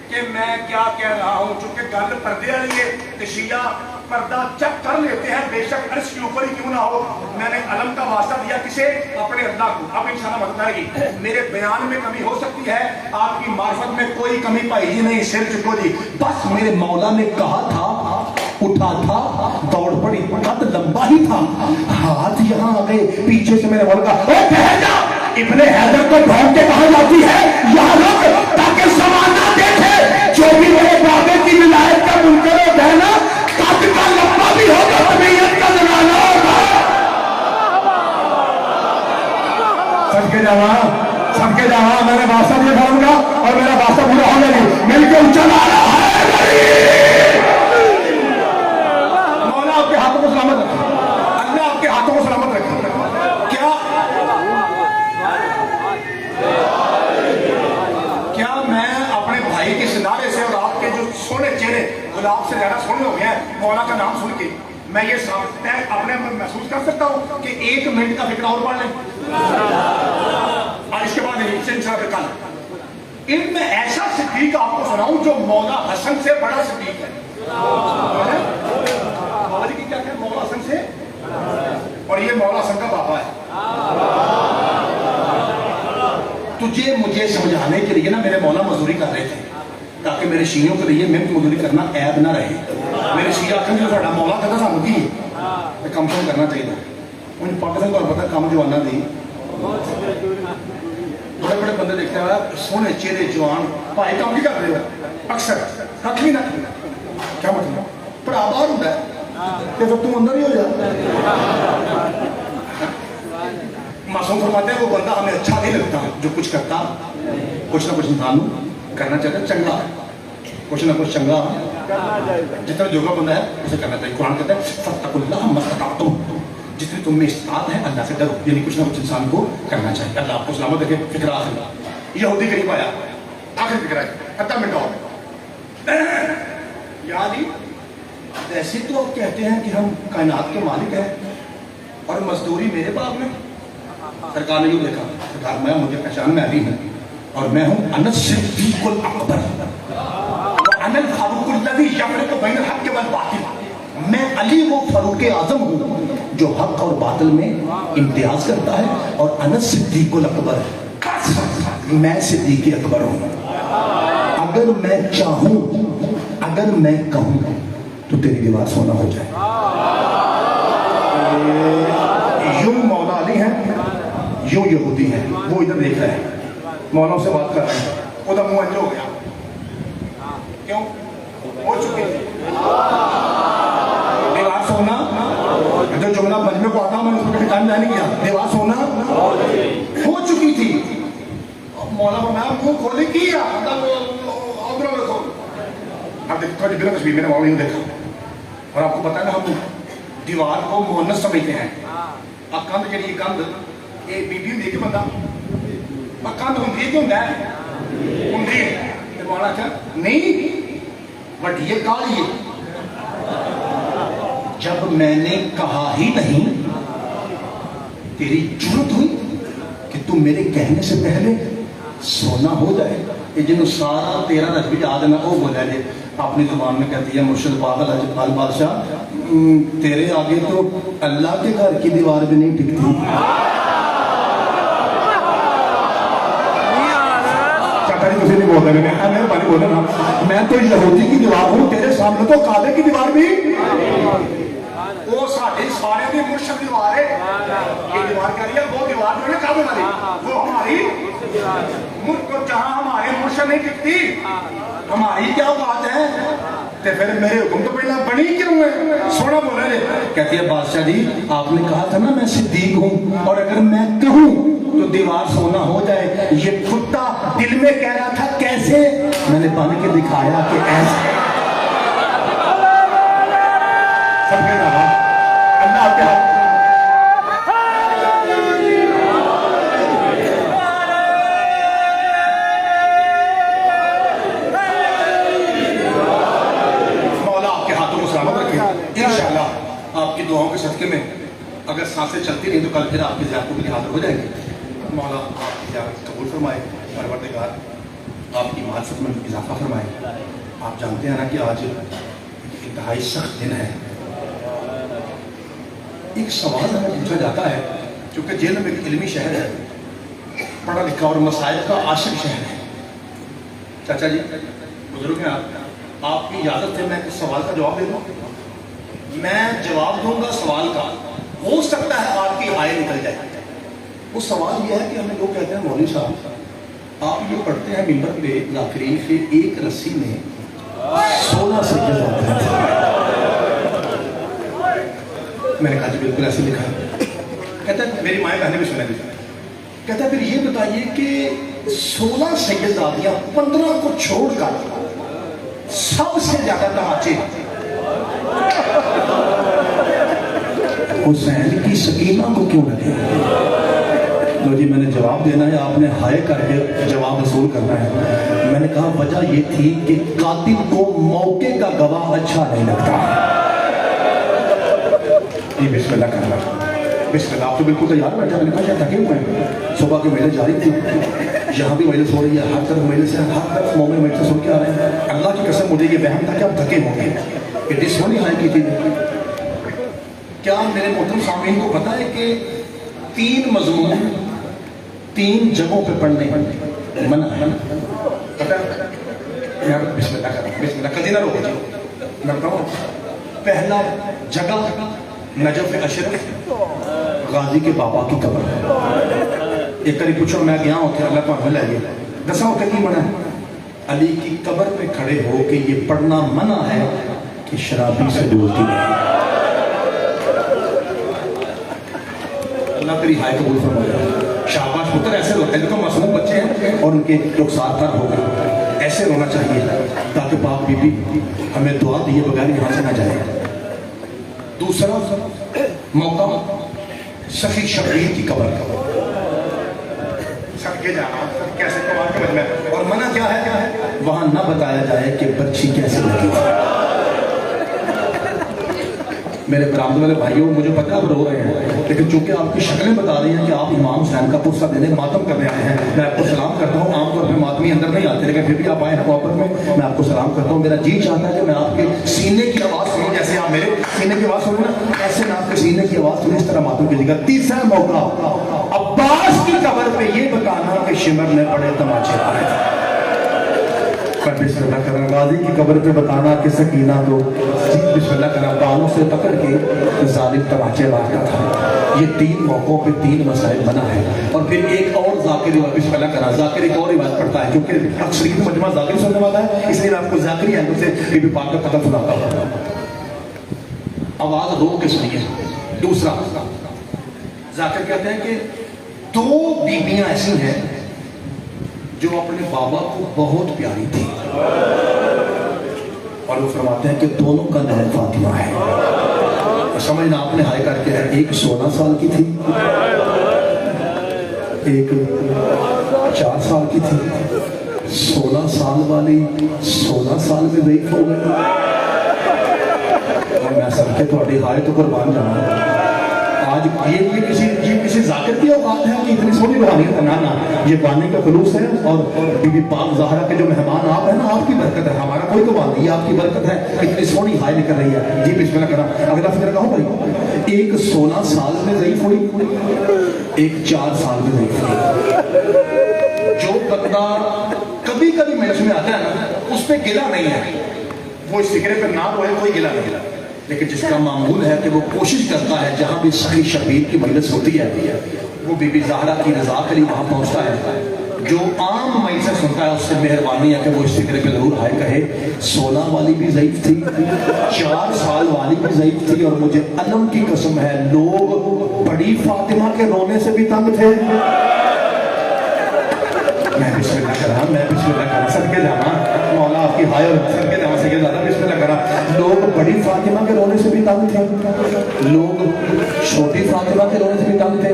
कि मैं क्या कह रहा हूं। चूंकि गल पर्दे वाली है तो शिया पर्दा चेक कर लेते हैं बेशक अर्श के ऊपर ही क्यों ना हो। मैंने अलम का वास्ता दिया किसे? अपने अल्लाह को। अब इंशाल्लाह मदद आएगी। मेरे बयान में कमी हो सकती है, आपकी मार्फत में कोई कमी पाई जी नहीं, सिर चुको जी। बस मेरे मौला ने कहा था उठा था दौड़ पड़ी, कद लंबा ही था, हाथ यहाँ आ गए। पीछे से मेरे मौला का इब्ने हैदर को ढूंढ के कहा जाती है यहाँ रुक ताकि समाना देखे जो भी मेरे बाबे की विलायत का मुनकर होता है ना कद का लंबा भी होगा तबीयत का जनाना होगा। सबके जवाब मैंने वास्ता दिया करूंगा और मेरा वास्ता पूरा हो जाएगी। मिलकर चला रहा है मौला आपके हाथों को सलामत रखे, अल्लाह आपके हाथों को सलामत रखे। क्या मैं अपने भाई के सिनारे से और आपके जो सोने चेहरे गुलाब से ज्यादा सोने हो गए हैं मौला का नाम सुन के मैं ये अपने महसूस कर सकता हूँ कि 1 मिनट का फिक्र और पढ़ लें और इसके बाद कल इनमें ऐसा सिद्दीक आपको सुनाऊं जो मौला हसन से बड़ा सिद्दीक है। बाबा जी की क्या कहते हैं? मौला हसन से, और ये मौला हसन का पापा है। तुझे मुझे समझाने के लिए ना मेरे मौला मजदूरी कर रहे थे ताकि मेरे शियों के लिए मेहनत मजदूरी करना ऐब ना रहे। मेरे शिया आखिर जो साडा मौला कहता सानू की कम से कम करना चाहिए। उन पाकिस्तान को पता काम जवाना दी बड़े बड़े बंदे देखते हैं सोने चेहरे जवान भाई काम नहीं कर रहे हो अक्सर कख भी ना क्या मतलब पर आबाद होता है तो तू अंदर ही हो जा। मासूम फरमाते हैं वो बंदा हमें अच्छा नहीं लगता जो कुछ करता कुछ ना कुछ इंसान کرنا چاہتے چنگا کچھ نہ کچھ چنگا جتنا جوگا بندہ ہے اسے کرنا چاہیے. قرآن کہتا ہے فاتقوا اللہ ما استطعتم, جتنی تم میں استطاعت ہے اللہ سے ڈرو. یعنی کچھ نہ کچھ انسان کو کرنا چاہیے. اللہ آپ کو سلامت رکھے. فکر آخری یہودی قریب آیا, آخری فکر آئی حتیٰ منٹ اور یعنی ویسے تو آپ کہتے ہیں کہ ہم کائنات کے مالک ہیں اور مزدوری میرے باپ میں. سرکار نے یوں دیکھا, سرکار میں مجھے پہچان میں علی ہوں اور میں ہوں انس صدیق الاکبر وانا الفاروق الذی یفرق بین الحق والباطل. میں علی وہ فاروق اعظم ہوں جو حق اور باطل میں امتیاز کرتا ہے, اور انس صدیق الاکبر, میں صدیق اکبر ہوں. اگر میں چاہوں, اگر میں کہوں تو تیری دیوار سونا ہو جائے. یوں مولا علی ہیں, یوں یہودی ہیں. وہ ادھر دیکھ رہے ہیں, مولاؤں سے بات کر رہے ہیں. ادھر منہ انجو ہو گیا. کیوں ہو چکی تھی دیوار سونا. جو جملہ مجمع کو آتا میں نے اس کو کبھی ٹائم نہیں کیا. دیوار سونا ہو چکی تھی. مولا میں منہ کھولے کیا اب دیکھو بلا تصویر میں نے مولا یوں دیکھا. اور آپ کو پتا ہے نا ہم دیوار کو مؤنث سمجھتے ہیں. اب کندھ جڑی یہ کندھ یہ بی بی ہوندی ہے کہ بندہ اب کندھ ہوندی ہے کہ ہوندا ہے ہوندی ہے. تے مولا کہا نہیں بٹ یہ کالی ہے. جب میں نے کہا ہی نہیں تیری جرت ہوئی کہ تم میرے کہنے سے پہلے سونا ہو جائے. یہ جنہوں سارا تیرا رج بھی یاد ہے نا وہ بولا جائے اپنی زبان میں کہتی ہے مرشد پاگل اجپال بادشاہ تیرے آگے تو اللہ کے گھر کی دیوار بھی نہیں ٹکتی. کسی نہیں بولتا میں پانی بولا نا, میں تو یہودی کی دیوار ہوں, تیرے سامنے تو کعبے کی دیوار بھی وہ ساڑھے سارے بھی مرشد دیوار ہے. یہ دیوار کہہ رہی ہے وہ دیوار جو ہے کعبے والی وہ ہماری ملک کو جہاں ہمارے مرشد نہیں ٹکتی ہماری کیا بات ہے. تو پھر میرے حکم تو پہلے بنی کیوں ہے. سونا بولا رہے کہتی ہے بادشاہ جی آپ نے کہا تھا نا میں صدیق ہوں اور اگر میں کہوں تو دیوار سونا ہو جائے. یہ کتا دل میں کہہ رہا تھا کیسے, میں نے بن کے دکھایا کہ ایسے. سب کے رہا اللہ کے حق انشاءاللہ آپ کی دعاؤں کے صدقے میں اگر سانسیں چلتی رہیں تو کل پھر آپ کی زیارتوں کے لیے حاضر ہو جائیں گے. مولا آپ کی زیارت قبول فرمائے, پروردگار آپ کی معرفت میں اضافہ فرمائے. آپ جانتے ہیں نا کہ آج انتہائی سخت دن ہے. ایک سوال ہمیں پوچھا جاتا ہے کیونکہ جیل میں ایک علمی شہر ہے, پڑھا لکھا اور مسائل کا عاشق شہر ہے. چاچا جی بزرگ ہیں آپ کی اجازت ہے میں اس سوال کا جواب دے دوں. میں جواب دوں گا سوال کا, ہو سکتا ہے آپ کی آئے نکل جائے. وہ سوال یہ ہے کہ ہمیں لوگ کہتے ہیں مولوی صاحب آپ یہ پڑھتے ہیں ممبر پہ ذاکرین کے ایک رسی میں 16 سجدے ہوتے ہیں. میں نے کہا جی بالکل ایسے لکھا ہے. کہتا ہے میری مائیں بہنیں بھی سنا دی. کہتا ہے پھر یہ بتائیے کہ 16 سجداتیاں 15 کو چھوڑ کر سب سے زیادہ تماچے حسین کی سکینہ کو کیوں لگے. لو جی میں نے جواب دینا ہے, آپ نے ہائے کر کے جواب وصول کرنا ہے. میں نے کہا وجہ یہ تھی کہ قاتل کو موقع کا گواہ اچھا نہیں لگتا. یہ بسم اللہ کرنا, بسم اللہ. آپ تو بالکل تیار بیٹھے. میں نے کہا کیا تھکے ہوئے ہیں, صبح کی مجلس جاری تھی, یہاں بھی مجلس ہو رہی ہے, ہر طرف مجلس ہے, ہر طرف مومن مجلس ہو کے آ رہے ہیں. اللہ کی قسم مجھے یہ وہم تھا کہ آپ تھکے ہوں گے. یہ ڈش ہونی ہائی کی تھی. کیا میرے محترم سامعین کو پتا ہے کہ 3 مضمون 3 جگہوں پہ پڑھنے منع ہے. پتا ہے بسم اللہ کرنا, بسم اللہ کدی نہ روکو جی. میں بتاؤں پہلا جگہ نجف اشرف غازی کے بابا کی قبر. ایک کری پوچھو میں گیا ہوں کہ اللہ پاک لے گیا دسا ہو کہ کی منع ہے. علی کی قبر پہ کھڑے ہو کے یہ پڑھنا منع ہے کہ شرابی سے دوستی نہیں. اللہ تیری ہائے قبول فرمائے. شاباش پتر ایسے ہوتے ہیں جو معصوم بچے ہیں اور ان کے رخسار پر ہو گئے. ऐसे रोना चाहिए ताकि पाक बीबी हमें दुआ दिए बगैर यहाँ से ना जाए। दूसरा मौका सखी शबीर की कब्र का सदके जाना कैसे कब्र में, और मना क्या है वहां ना बताया जाए कि बच्ची कैसे लगी। मेरे बरामद वाले भाइयों, मुझे पता आप रो रहे हैं, लेकिन चूंकि आपकी शक्लें बता रही हैं कि आप इमाम हुसैन का पुरसा देने मातम करने आए हैं, मैं आपको सलाम करता हूँ। आमतौर पर मातमी अंदर नहीं आते, लेकिन फिर भी आप आए हैं मोहब्बत में, मैं आपको सलाम करता हूँ। मेरा जी चाहता है कि मैं आपके सीने की आवाज़ सुनूँ, जैसे आप मेरे सीने की आवाज़ सुनो ना, ऐसे मैं आपके सीने की आवाज़ सुनूँ, इस तरह मातम कीजिएगा। तीसरा मौका अब्बास की कब्र पे ये बताना कि शिमर ने बड़े तमाचे मारे। बिस्मिल्लाह करा गाजी की कब्र पे बताना कि सकीना तो बिस्मिल्लाह करा बालों से पकड़ के जालिम तमाचे मारता था। ये 3 मौकों पे 3 मसाइल बना है। और फिर एक और जाकिर बिस्मिल्लाह करा जाकिर एक और रिवायत पढ़ता है, क्योंकि अक्सर मजमा जाकिर सुनने वाला है, इसलिए मैं आपको जाकिरी एंगल से बीबी पाक का पता सुनाता हूँ। आवाज रोक के सुनिए। दूसरा जाकिर कहते हैं कि 2 बीबियां ऐसी हैं जो अपने बाबा को बहुत प्यारी थी, और वो फरमाते हैं कि दोनों का नाम फातिमा है। और समझना आपने हाय करके है, एक 16 साल की थी, एक 4 साल की थी। 16 साल वाली 16 साल में ज़ईफ़ हो गई। और मैं सबके थोड़ी हाय तो कुर्बान जाना। आज ये किसी जाकिर की औकात है कि इतनी सोनी रूहानियत है? ना, ये बानी का खुलूस है। और बीबी पाक ज़हरा के जो मेहमान आप हैं ना, आपकी बरकत है, हमारा कोई तो बात नहीं, आपकी बरकत है, इतनी सोनी हाय निकल रही है। जी बिस्मिल्लाह करा। अगला फिक्र कहो भाई, एक 16 साल में ज़ईफ़ हुई, एक 4 साल में ज़ईफ़ हुई। जो बंदा कभी कभी मेरे में आता है ना, उस पर गिला नहीं है, वो इस फिक्रे पर ना रोए, कोई गिला नहीं, लेकिन जिसका मामूल है कि वो कोशिश करता है जहां भी सखी शबीर की मजलिस होती है वो बीबी ज़हरा की रज़ा के लिए वहां पहुंचता है। जो आम मई से सुनता है उससे मेहरबानी है कि वो इस फिक्रे पे जरूर हाय कहे। 16 वाली भी ज़ईफ़ थी, 4 साल वाली भी ज़ईफ़ थी, और मुझे अलम की कसम है लोग बड़ी फातिमा के रोने से भी तंग थे। मैं बिस्मिल्लाह करा सदके जाना मौला आपकी हाय, और सदके जाना सके ज़्यादा बिस्मिल्लाह करा। लोग बड़ी फातिमा के रोने से भी तंग थे, लोग छोटी फातिमा के रोने से भी तंग थे।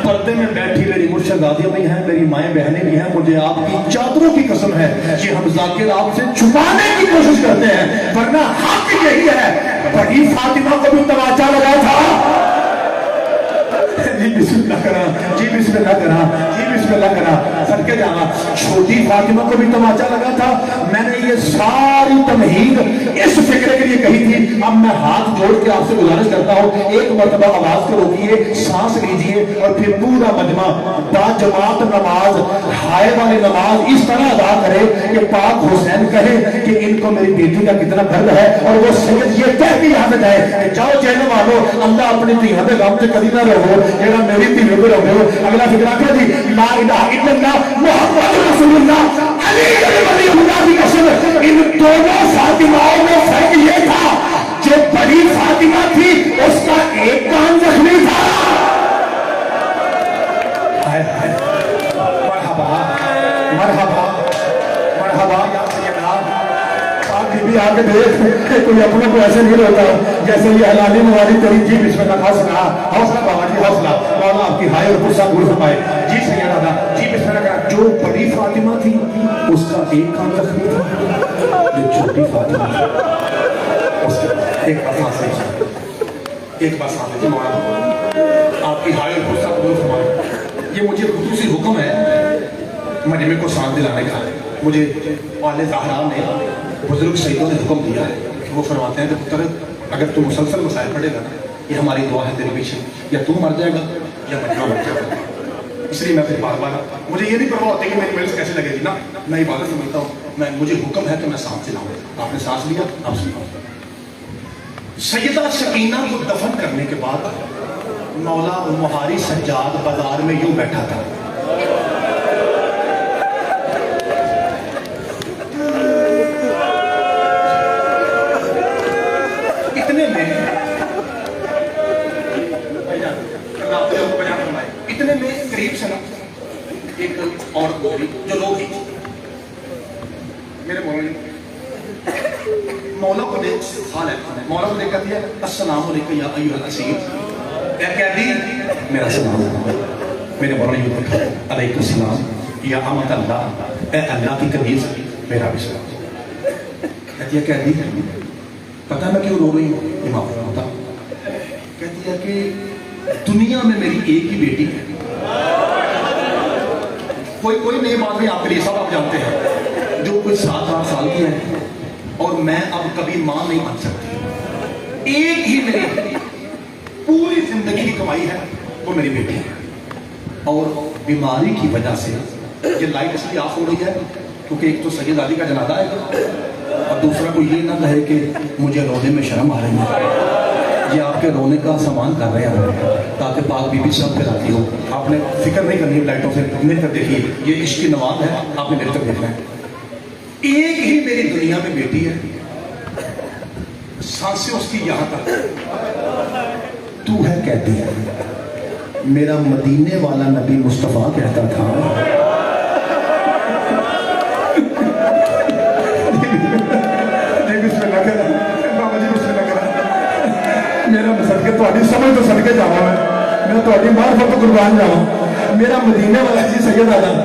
पर्दे में बैठी मेरी मुर्शदादियाँ भी हैं, मेरी माएँ बहनें भी हैं। मुझे आपकी चादरों की कसम है कि हम जाकिर आपसे छुपाने की कोशिश करते हैं, वरना हक यही है। बड़ी फातिमा को भी तमाचा लगा था। जी बिस्मिल्लाह करा, जी बिस्मिल्लाह करा, जी बिस्मिल्लाह करा, सदके जाना। छोटी फातिमा को भी तमाचा लगा था। मैंने ये सारी तमहीद इस फिक्र के लिए कही थी। अब मैं हाथ जोड़ के आपसे गुजारिश करता हूँ, एक मरतबा आवाज को रोकिए, सांस लीजिए, और फिर पूरा मजमा बाजमात नमाज, हाय वाली नमाज इस तरह अदा करे कि पाक हुसैन कहे कि इनको मेरी बेटी का कितना दर्द है, और वो सैयद ये कह के यहाँ से जाए कि जाओ चैन वालो, अल्लाह अपनी धीयों के गम से कभी ना रहो, जेड़ा मेरी धीयों को रहो। अगला फिक्र आखिर जी, ला इलाहा इल्लल्लाह मुहम्मद रसूलुल्लाह अली वली अल्लाह की कसम, इन दोनों फातिमाओं में फर्क ये था, जो बड़ी फातिमा थी उसका एक कान जख्मी था। मरहबा मरहबा मरहबा या सैयदा। बीबी आके देख कोई अपने को ऐसे नहीं होता जैसे ये हलाली मुवाली तेरी। जी बिस्मिल्लाह, हौसला हौसला बाबा जी, हौसला, मौला आपकी हाय और गुस्सा दूर फरमाए। जी सैयदा दादा, जी बिस्मिल्लाह का। जो बड़ी फातिमा थी उसका एक कान जख्मी था, जो छोटी फातिमा थी उसका एक बार सांस लीजिए। मौला आपकी हाय और गुस्सा दूर फरमाए। ये मुझे खुसूसी हुक्म है मजमे को सांस दिलाने का। मुझे वाले ज़हरा ने, बुजुर्ग सैयदों ने हुक्म दिया है कि वो फरमाते हैं कि पुत्र अगर तू मुसलसल मसाइल पढ़ेगा ना, ये हमारी दुआ है तेरे पीछे, या तू मर जाएगा या मजमा मर जाएगा। इसलिए मैं फिर बार बार, मुझे ये नहीं परवाह होती कि मेरी मजलिस कैसे लगेगी ना, मैं इबादत समझता हूँ, मैं मुझे हुक्म है कि मैं सांस दिलाऊँ। आपने सांस लिया, आप सुनाओ। सैयदा शकीना को दफन करने के बाद मौला मुहारी सज्जाद बाजार में यूं बैठा था। इतने में करीब से ना एक औरत गुजरी जो लोग ही मौला को देख हाल है, मौला को देख कहती है अस्सलाम वालेकुम या अय्युहल असीर। क्या कहती मेरा सलाम, मेरे मौला यूं देखा अलैकुम सलाम या अमत अल्लाह, ए अल्लाह की कनीज मेरा भी सलाम। कहती है पता मैं क्यों रो रही हूँ? इमाम होता कहती है कि दुनिया में मेरी एक ही बेटी है, कोई नई बात नहीं आपके लिए, सब आप जानते हैं, जो कोई 7-8 साल की है और मैं अब कभी मां नहीं बन सकती। एक ही मेरी पूरी जिंदगी की कमाई है, वो मेरी बेटी है। और बीमारी की वजह से ये लाइट इसलिए ऑफ हो रही है क्योंकि एक तो सैयद अली का जनाजा है और दूसरा कोई ये ना कहे कि मुझे रोने में शर्म आ रही है। ये आपके रोने का सामान कर रहे हैं ताकि पाक बीबी सब पे राजी हो। आपने फिक्र नहीं करनी लाइटों से, मेरे तक देखिए, ये इश्क की नवाज है, आपने मेरे तक देखना है। एक ही मेरी दुनिया में बेटी है, सांसें उसकी यहां तक, तू है कहती है मेरा मदीने वाला नबी मुस्तफा कहता था। मेरा सदके तुम्हारी समझ तो सदके जावा, मैं तुम्हारी मार्फत तो कुर्बान जावा। मेरा मदीने वाला जी सैयद आदम,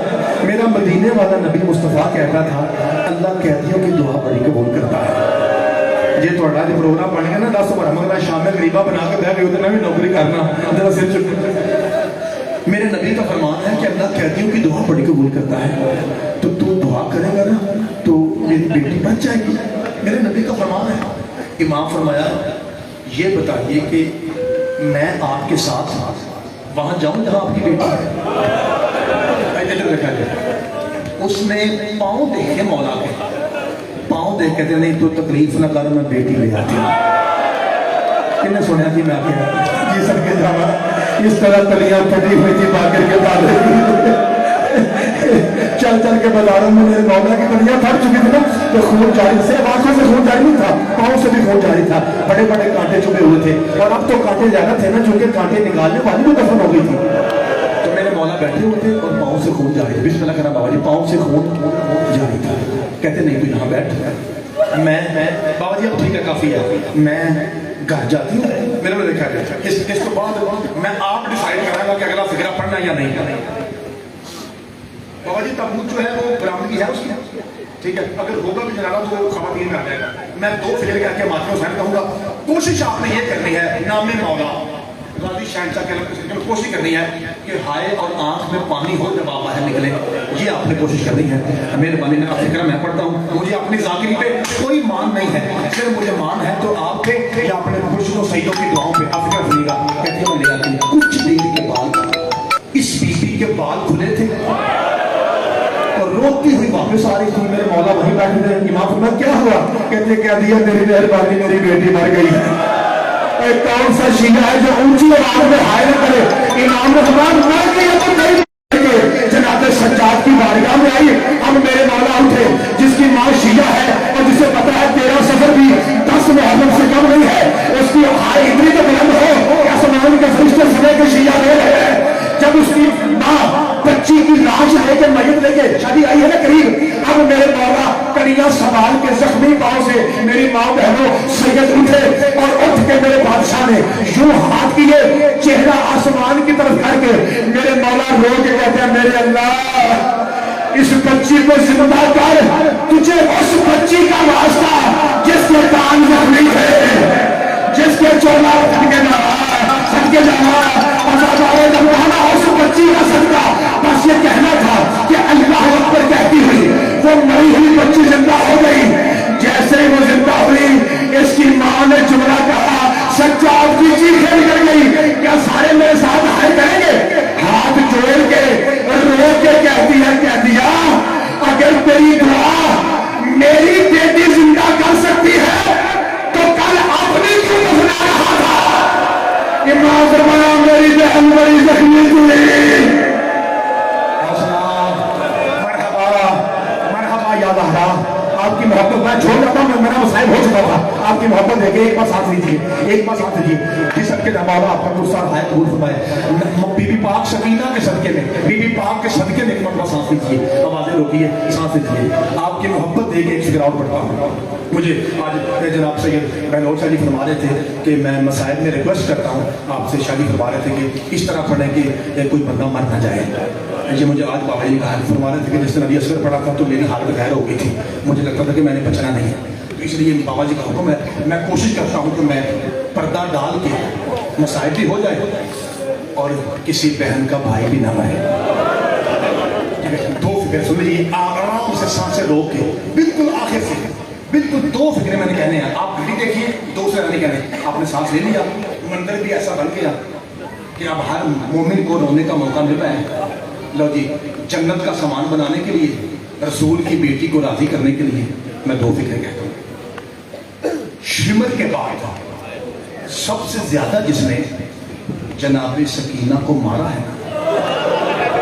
मेरा मदीने वाला नबी मुस्तफा कहता था अल्लाह कहतियों की दुआ बड़ी कबूल करता है। जे थोड़ा जो प्रोग्राम बन गया ना 10 बार मगर शाम में गरीबा बना के बह गए उधर भी नौकरी करना जरा सिर चुक। मेरे नबी का फरमान है कि अल्लाह कहतियों की दुआ बड़ी कबूल करता है, तो तू दुआ करेगा ना तो मेरी बेटी बच जाएगी। मेरे नबी का फरमान है। इमाम फरमाया ये बताइए कि मैं आपके साथ वहां जाऊं जहां आपकी बेटी है। उसने पाँव देखे मौला के, पाँव देख कहते नहीं तो तकलीफ ना कर, मैं बेटी ले आती हूँ। किन्ने सुना कि मैं आके जी सदके जावा, इस तरह तलियां फटी हुई थी बाकर के बाद चल चल के बाजारों में मेरे मौला की तलियां फट चुकी थी ना, तो खून जारी से, आंखों से खून जारी नहीं था, पाँव से भी खून जारी था, बड़े बड़े कांटे चुभे हुए थे। और अब तो कांटे ज्यादा थे ना, चूंकि कांटे निकालने वाली भी दफन हो गई थी। तो मेरे मौला बैठे हुए थे और पाँव से खून जारी, बिस्मिल्लाह करा बाबा जी, पाँव से खून जारी था। कहते नहीं तू यहाँ बैठ, मैं बाबा जी अब ठीक है काफी है, मैं घर जाती हूँ। मेरे को देखा इस तो बाद मैं आप डिसाइड करांगा कि अगला फिक्रा पढ़ना या नहीं। बाबा जी ताबूत जो है वो बरामदगी है उसकी, ठीक है, अगर होगा भी जनाजा तो खवातीन में आ जाएगा। मैं 2 फिक्र करके मातम हुसैन कहूँगा कोशिश आपने ये करनी है, नामे मौला गाजी शहनशाह के कोशिश करनी है कि हाय और आंख में पानी हो जब आप बाहर निकले, ये आपने कोशिश करनी है। मेहरबानी ने फिक्र मैं पढ़ता हूँ, मुझे अपनी जाकिरी पे कोई मान नहीं है, सिर्फ मुझे मान है तो आप पे या अपने मुर्शिदों सईदों की दुआओं पे। आप फिक्र सुनिएगा, कहती है मैं ले आती हूँ। कुछ देर के बाद इस बीबी के बाल खुले थे और रोती हुई वापस आ रही थी। मेरे मौला वहीं बैठे थे। इमाम फरमाया क्या हुआ? कहते क्या दिया तेरी मेहरबानी, मेरी बेटी मर गई। कौन सा शीला है जो ऊंची आवाज में हाय न करे? इमाम ने फरमाया मर गई तो नहीं, जनाब सज्जाद की बारगाह में आई। अब मेरे मौला उठे जिसकी माँ शीला है और जिसे पता है 13 सफर भी 10 मुहर्रम से कम नहीं है, उसकी हाय इतनी तो बुलंद हो क्या आसमान के फरिश्ते समय के शीला ले रहे हैं। जब उसकी माँ बच्ची की लाश लेके मयत लेके शादी आई है ना करीब, अब मेरे मौला कड़ियां संभाल के जख्मी पाँव से मेरी माँ बहनों सैयद उठे और उठ के मेरे बादशाह ने यूं हाथ किए, चेहरा आसमान की तरफ करके मेरे मौला रो के कहते हैं मेरे अल्लाह इस बच्ची को जिंदा कर, तुझे उस बच्ची का वास्ता जिसके कान जख्मी थे, जिसके चोला सदके जाना उस बच्ची का सदका। बस ये कहना था कि अल्लाह अकबर कहती हुई वो मरी हुई बच्ची जिंदा हो गई। जैसे ही वो जिंदा हुई इसकी माँ ने जुमला कहा, सज्जाद की चीखें निकल गई। क्या सारे मेरे साथ हाय करेंगे? हाथ जोड़ के रो के कहती है, कह दिया अगर तेरी दुआ मेरी बेटी जिंदा कर सकती है तो कल अपनी क्यों दफना रहा था? इमाम फरमाया मेरी बहन बड़ी जख्मी हुई। मरहबा याद आ रहा आपकी मोहब्बत मैं छोड़ जाता हूँ, मेरा मसाइब हो चुका था। आपकी मोहब्बत देखे एक बार साथ लीजिए, एक बार साथ लीजिए। सदके में मौला आपका गुस्सा हाय कबूल फरमाए। बीबी पाक शकीना के सदके में, बीबी पाक के सदके में एक मरतबा सांस लीजिए, आवाजें रोकिए, सांस लीजिए। आपकी मोहब्बत देके एक फिक्र और पढ़ता हूँ। मुझे आज जनाब सैयद बहलोर शाह जी फरमा रहे थे कि मैं मसाइब में रिक्वेस्ट करता हूँ आपसे, शाह जी फरमा रहे थे कि इस तरह पढ़ें कि कोई बंदा मर ना जाए। ये मुझे आज बाबा जी कहा फरमा रहे थे कि जिस दिन अभी असर पड़ा था तो मेरी हालत गैर हो गई थी, मुझे लगता था कि मैंने बचना नहीं है, तो इसलिए बाबा जी का हुक्म है। मैं कोशिश करता हूँ कि मैं पर्दा डाल के मसाइब भी हो जाए और किसी बहन का भाई भी ना मरे। दो फिक्र सुन लीजिए, आराम से सांसें रोक के, बिल्कुल आखिर से, बिल्कुल दो फिक्रें मैंने कहने हैं। आप घड़ी देखिए, दो से नहीं कहने। आपने सांस ले लिया, मंदिर भी ऐसा बन गया कि अब हर मोमिन को रोने का मौका मिल रहा है। लो जी, जन्नत का सामान बनाने के लिए, रसूल की बेटी को राजी करने के लिए मैं दो फिक्रें कहता हूँ। शिमर के बाद सबसे ज्यादा जिसने जनाब सकीना को मारा है ना,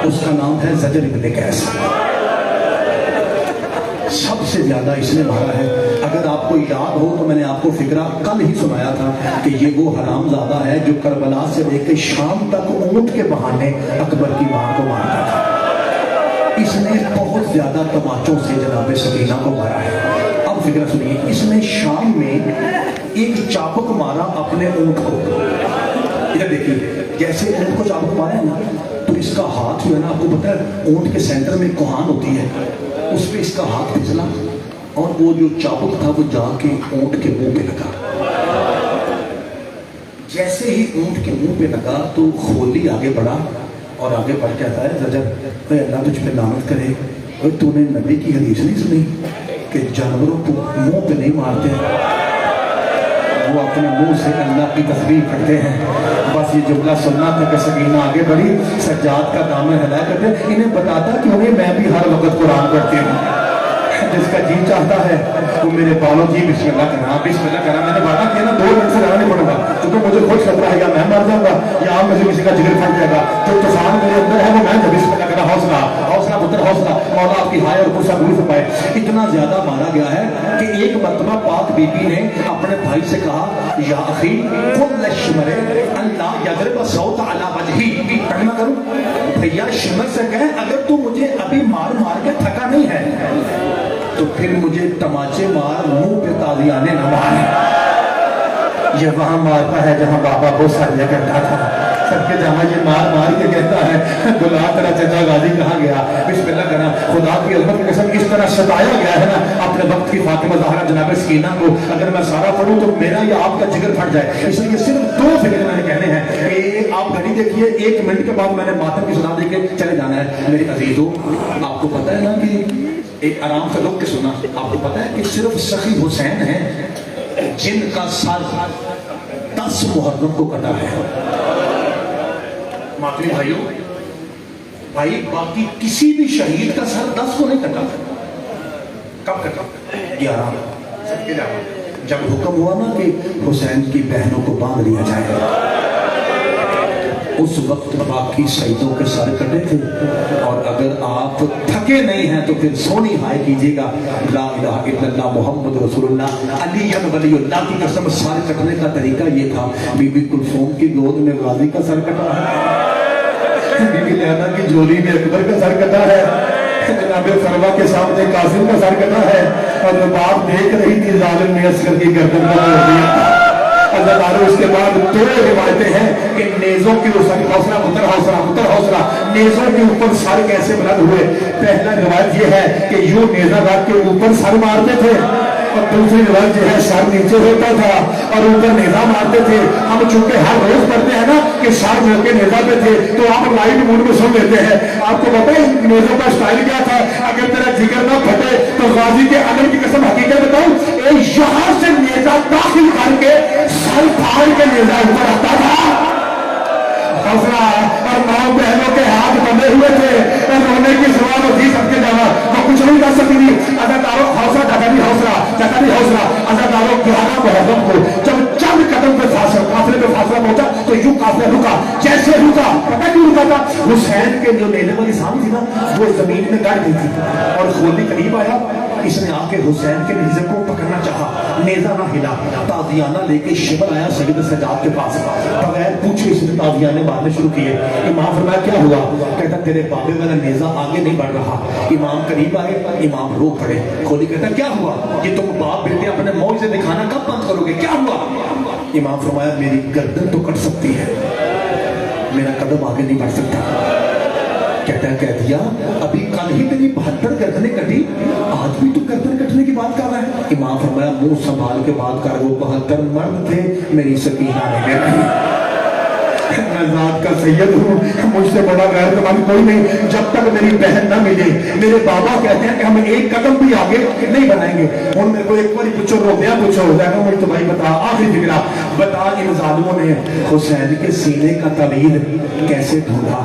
उसका नाम है ज़जर इब्न कैस। सबसे ज्यादा इसने मारा है। अगर आपको याद हो तो मैंने आपको फिक्रा कल ही सुनाया था कि ये वो हरामजादा है जो करबला से लेकर शाम तक ऊंट के बहाने अकबर की मां को मारता था। इसने बहुत ज्यादा तमाचों से जनाब सकीना को मारा है। अब फिक्र सुनिए, इसने शाम में एक चाबुक मारा अपने ऊंट को। इधर देखिए, जैसे ऊंट को चाबुक मारा है ना, तो इसका हाथ जो है ना, आपको पता है ऊंट के सेंटर में कोहान होती है, उस पर इसका हाथ फिसला और वो जो चाबुक था वो जाके ऊंट के मुंह पे लगा। जैसे ही ऊंट के मुंह पे लगा तो खोली आगे बढ़ा और आगे बढ़ के आता है, ज़जर अल्लाह तुझ पे लानत करे, और तूने नबी की हदीस नहीं सुनी कि जानवरों को मुंह पे नहीं मारते, वो अपने मुंह से अल्लाह की तस्बीह करते हैं। बस ये जुमला सुनना था कि सकीना आगे बढ़ी, सज्जाद का दामन हिलाया करते। इन्हें बताता कि उन्हें मैं भी हर वक्त कुरान पढ़ती हूँ। जिसका जी चाहता है वो मेरे बालों जी बिस्मिल्लाह करना, बिस्मिल्लाह करना। मैंने वादा किया ना 2 दिन से रहना नहीं पड़ूंगा, क्योंकि मुझे खुद खतरा है या मैं मर जाऊंगा या आप में से किसी का जिगर फट जाएगा। जो तूफान मेरे अंदर है वो मैं जब बिस्मिल्लाह करना, हौसला हौसला पुत्र हौसला, मौला आपकी हाय और गुस्सा दूर पाए। इतना ज्यादा मारा गया है कि एक मरतबा पाक बीबी ने अपने भाई से कहा, या अखी कुल शिमरे अल्लाह यजरब सौत अला वजही, कहना करूं भैया शिमर से कहे अगर तू मुझे अभी मार मार के थका नहीं है तो फिर मुझे तमाचे मार, मुंह पे तालियाने न मार। ये वहां मारता है जहां बाबा बहुत सारे करता था, सबके जहां ये मार मार के कहता है बुला तेरा चचा गाजी कहाँ गया, बिस्मिल्लाह करना। खुदा की अज़मत की कसम, इस तरह सताया गया है ना अपने वक्त की फातिमा ज़हरा जनाब सकीना को, अगर मैं सारा पढ़ूं तो मेरा या आपका जिगर फट जाए। इसलिए सिर्फ 2 फिक्र मैंने कहने हैं कि आप घड़ी देखिए, 1 मिनट के बाद मैंने मातम की सुना दे के चले जाना है। मेरे अजीजों, आपको पता है ना कि एक आराम से लोग के सुना, आपको पता है कि सिर्फ सखी हुसैन है जिनका सर 10 मुहर्रम को कटा है। मातमी भाइयों, भाई बाकी किसी भी शहीद का सर 10 को नहीं कटा। कब कटा? 11 सबके अलावा जब हुक्म हुआ ना कि हुसैन की बहनों को बांध लिया जाए, उस वक्त बाकी शहीदों के सर कटे थे। और अगर आप थके नहीं हैं तो फिर सोनी हाय कीजिएगा, ला इलाहा इल्लल्लाह मुहम्मद रसूलुल्लाह अली वलीउल्लाह की कसम। सर कटने का तरीका ये था, बीबी कुलसूम की गोद में गाजी का सर कटा है, बीबी लैला की झोली में अकबर का सर कटा है, जनाब फरवा के सामने कासिम का सर कटा है, और बाप देख रही थी जालिम ने असगर की गर्दन का तोड़ दिया। उसके बाद 2 रिवायतें हैं कि नेजों के हौसला पुत्र हौसला पुत्र हौसला, नेजों के ऊपर सर कैसे बुलंद हुए। पहला रिवायत ये है कि यूं नेजा रख के ऊपर सर मारते थे, और दूसरी रिवायत जो है सर नीचे होता था और ऊपर नेजा मारते थे। हम चूंकि हर रोज पढ़ते हैं ना कि सर होके नेजा पे थे, तो आप लाइट मूड में सुन लेते हैं। आपको पता है नेजों का स्टाइल क्या था? अगर तेरा जिगर ना फटे तो गाजी के अमल की कसम हकीकत बताऊं, यहां से नेजा दाखिल करके सर फाड़ के नेजा ऊपर आता था। हौसला और 9 बहनों के हाथ बंधे हुए थे, रोने की सवाल होती सबके जगह, तो कुछ नहीं कर सकती थी। अजादारों हौसला जगानी हौसला अजादारों 11 मुहर्रम को जब चंद कदम पे काफिले पे फासला पहुंचा तो यूं काफिला रुका। जैसे रुका, पता क्यों रुका था? हुसैन के जो नेज़े वाली सामने थी ना, वो जमीन में गड़ गई थी, और खोली करीब आया इसने आके हुसैन के नेज़े को पकड़ना चाहा, नेज़ा ना हिला, ताज़ियाना लेके शिमर आया सैयद सज्जाद के पास, बगैर पूछे इसने ताज़ियाने मारने शुरू किए। इमाम फरमाया क्या हुआ? कहता तेरे बाबे वाला नेज़ा आगे नहीं बढ़ रहा। इमाम करीब आए, इमाम रो पड़े। खोली कहता क्या हुआ? ये तुम बाप बेटे अपने मौज से दिखाना कब बंद करोगे? क्या हुआ? इमाम फरमाया मेरी गर्दन तो कट सकती है, मेरा कदम आगे नहीं बढ़ सकता। कहता है कह दिया अभी कल ही तेरी 72 गर्दनें कटी, आज भी तू गर्दन कटने की बात कर रहा है? इमाम फरमाया मुंह संभाल के बात कर, वो 72 मर्द थे, मेरी सकीना ने देखी। मैं जात का सैयद हूँ, मुझसे बड़ा गैरतमंद कोई नहीं। जब तक मेरी बहन ना मिले, मेरे बाबा कहते हैं कि हम एक कदम भी आगे नहीं बढ़ाएंगे। और मेरे को एक बार पूछो, रोकया पूछो, मुझे तो भाई बता, आखिरी फिक्रा बता, इन जालिमों ने हुसैन के सीने का तवील कैसे ढूंढा?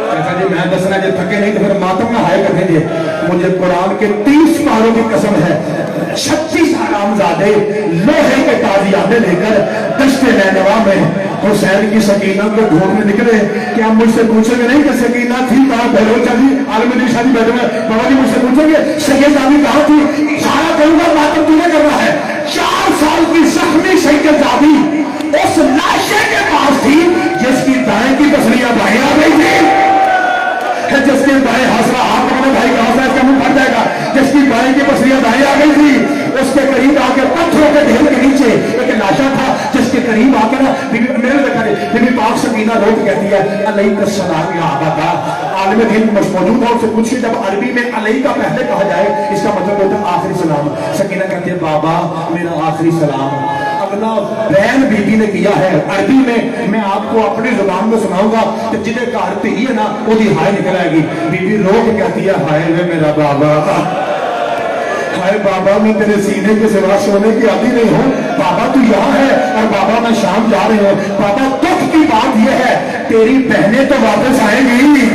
कहता जी मैं दसना, जो थके नहीं तो फिर मातम ना हाय करने दे। मुझे कुरान के 30 पारों की कसम है, 36 हरामजादे लोहे के ताजियाने लेकर दश्ते नैनवा में हुसैन की सकीना को ढूंढने निकले। क्या मुझसे पूछेंगे नहीं कि सकीना थी कहाँ? बहलोचा जी आलम शादी बैठे में बाबा जी मुझसे पूछेंगे सैयद जादी कहाँ थी? इशारा करूंगा मातम तुम्हें करना है। 4 साल की जख्मी सैयद जादी उस लाशे के पास थी जिसकी दाएं की तस्वीरें बाएं आ गई थी, जिसके बाएं हौसला हाथ में भाई का हौसला इसका मुंह फट जाएगा, जिसकी बाएं की पसलियां दाएं आ गई थी। उसके करीब आके पत्थरों के ढेर के नीचे एक लाशा था, जिसके करीब आकर ना मेरे देखा बीबी पाक सकीना रोक कहती है अलैका सलाम या आबा। आलिम दीन मौजूद है, उससे पूछिए जब अरबी में अलई का पहले कहा जाए इसका मतलब होता है आखिरी सलाम। सकीना कहती है बाबा मेरा आखिरी सलाम अगला बैन बीबी ने किया है अरबी में, मैं आपको अपनी जुबान में सुनाऊंगा कि जिन्हें घर धी है ना वो हाय निकल आएगी। बीबी रोक कहती है हाय वे मेरा बाबा, हाय बाबा मैं तेरे सीने के सिवा सोने की आदि नहीं हूँ। बाबा तू यहाँ है और बाबा मैं शाम जा रही हूँ। बाबा दुख की बात यह है तेरी बहनें तो वापस आएंगी,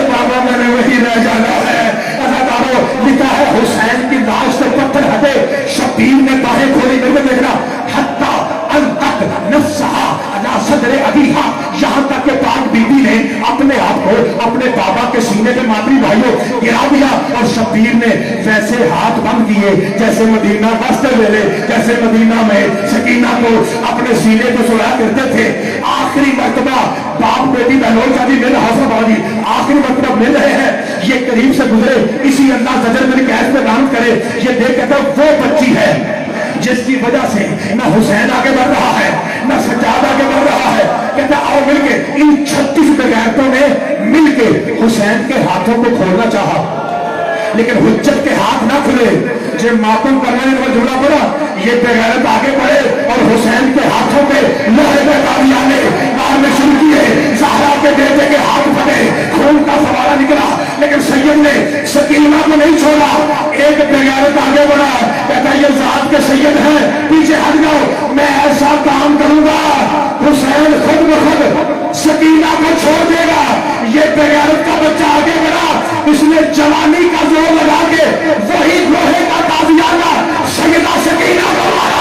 बाबा मैंने वही रह जाना है। अदाकारों लिखा है हुसैन की लाश से पत्थर हटे, शब्बीर ने बाहें खोली, मेरे को देखना हत्ता अलतक नफ्सहा अला सदरे अबीहा, यहाँ तक के पाक बीबी ने अपने आप को अपने बाबा के सीने पे मातरी भाइयों गिरा दिया और शब्बीर ने वैसे हाथ बंद किए जैसे मदीना वास्ते वेले, जैसे मदीना में सकीना को अपने सीने पे सुला करते थे। आखिरी मर्तबा बाप बेटी बहनों का भी मिल हौसला बाजी आखिरी मर्तबा मिल रहे हैं। ये करीब से गुजरे, इसी अल्लाह सजर मेरी कैद पे दान करे। ये देख कहता वो बच्ची है जिसकी वजह से न हुसैन आगे बढ़ रहा है न सज्जाद आगे बढ़ रहा है। कहता आओ मिलके, इन 36 बेगैरतों ने मिलके हुसैन के हाथों को खोलना चाहा, लेकिन हुज्जत के हाथ ना खुले। जो मातम करने पर जुड़ा पड़ा, ये बेगैरत आगे बढ़े और हुसैन के हाथों पे लोहे के तालियाने मारने शुरू किए। ज़हरा के बेटे के हाथ फटे, खून का फवारा निकला, लेकिन सैयद ने सकीना को नहीं छोड़ा। एक बेगैरत आगे बढ़ा, कहता ये जात के सैयद हैं, पीछे हट जाओ, मैं ऐसा काम करूंगा हुसैन खुद ब खुद सकीना को छोड़ देगा। ये बेगैरत का बच्चा आगे बढ़ा, इसने जवानी का जोर लगा के वही लोहे का ताजियाना सैयदा सकीना को मारा।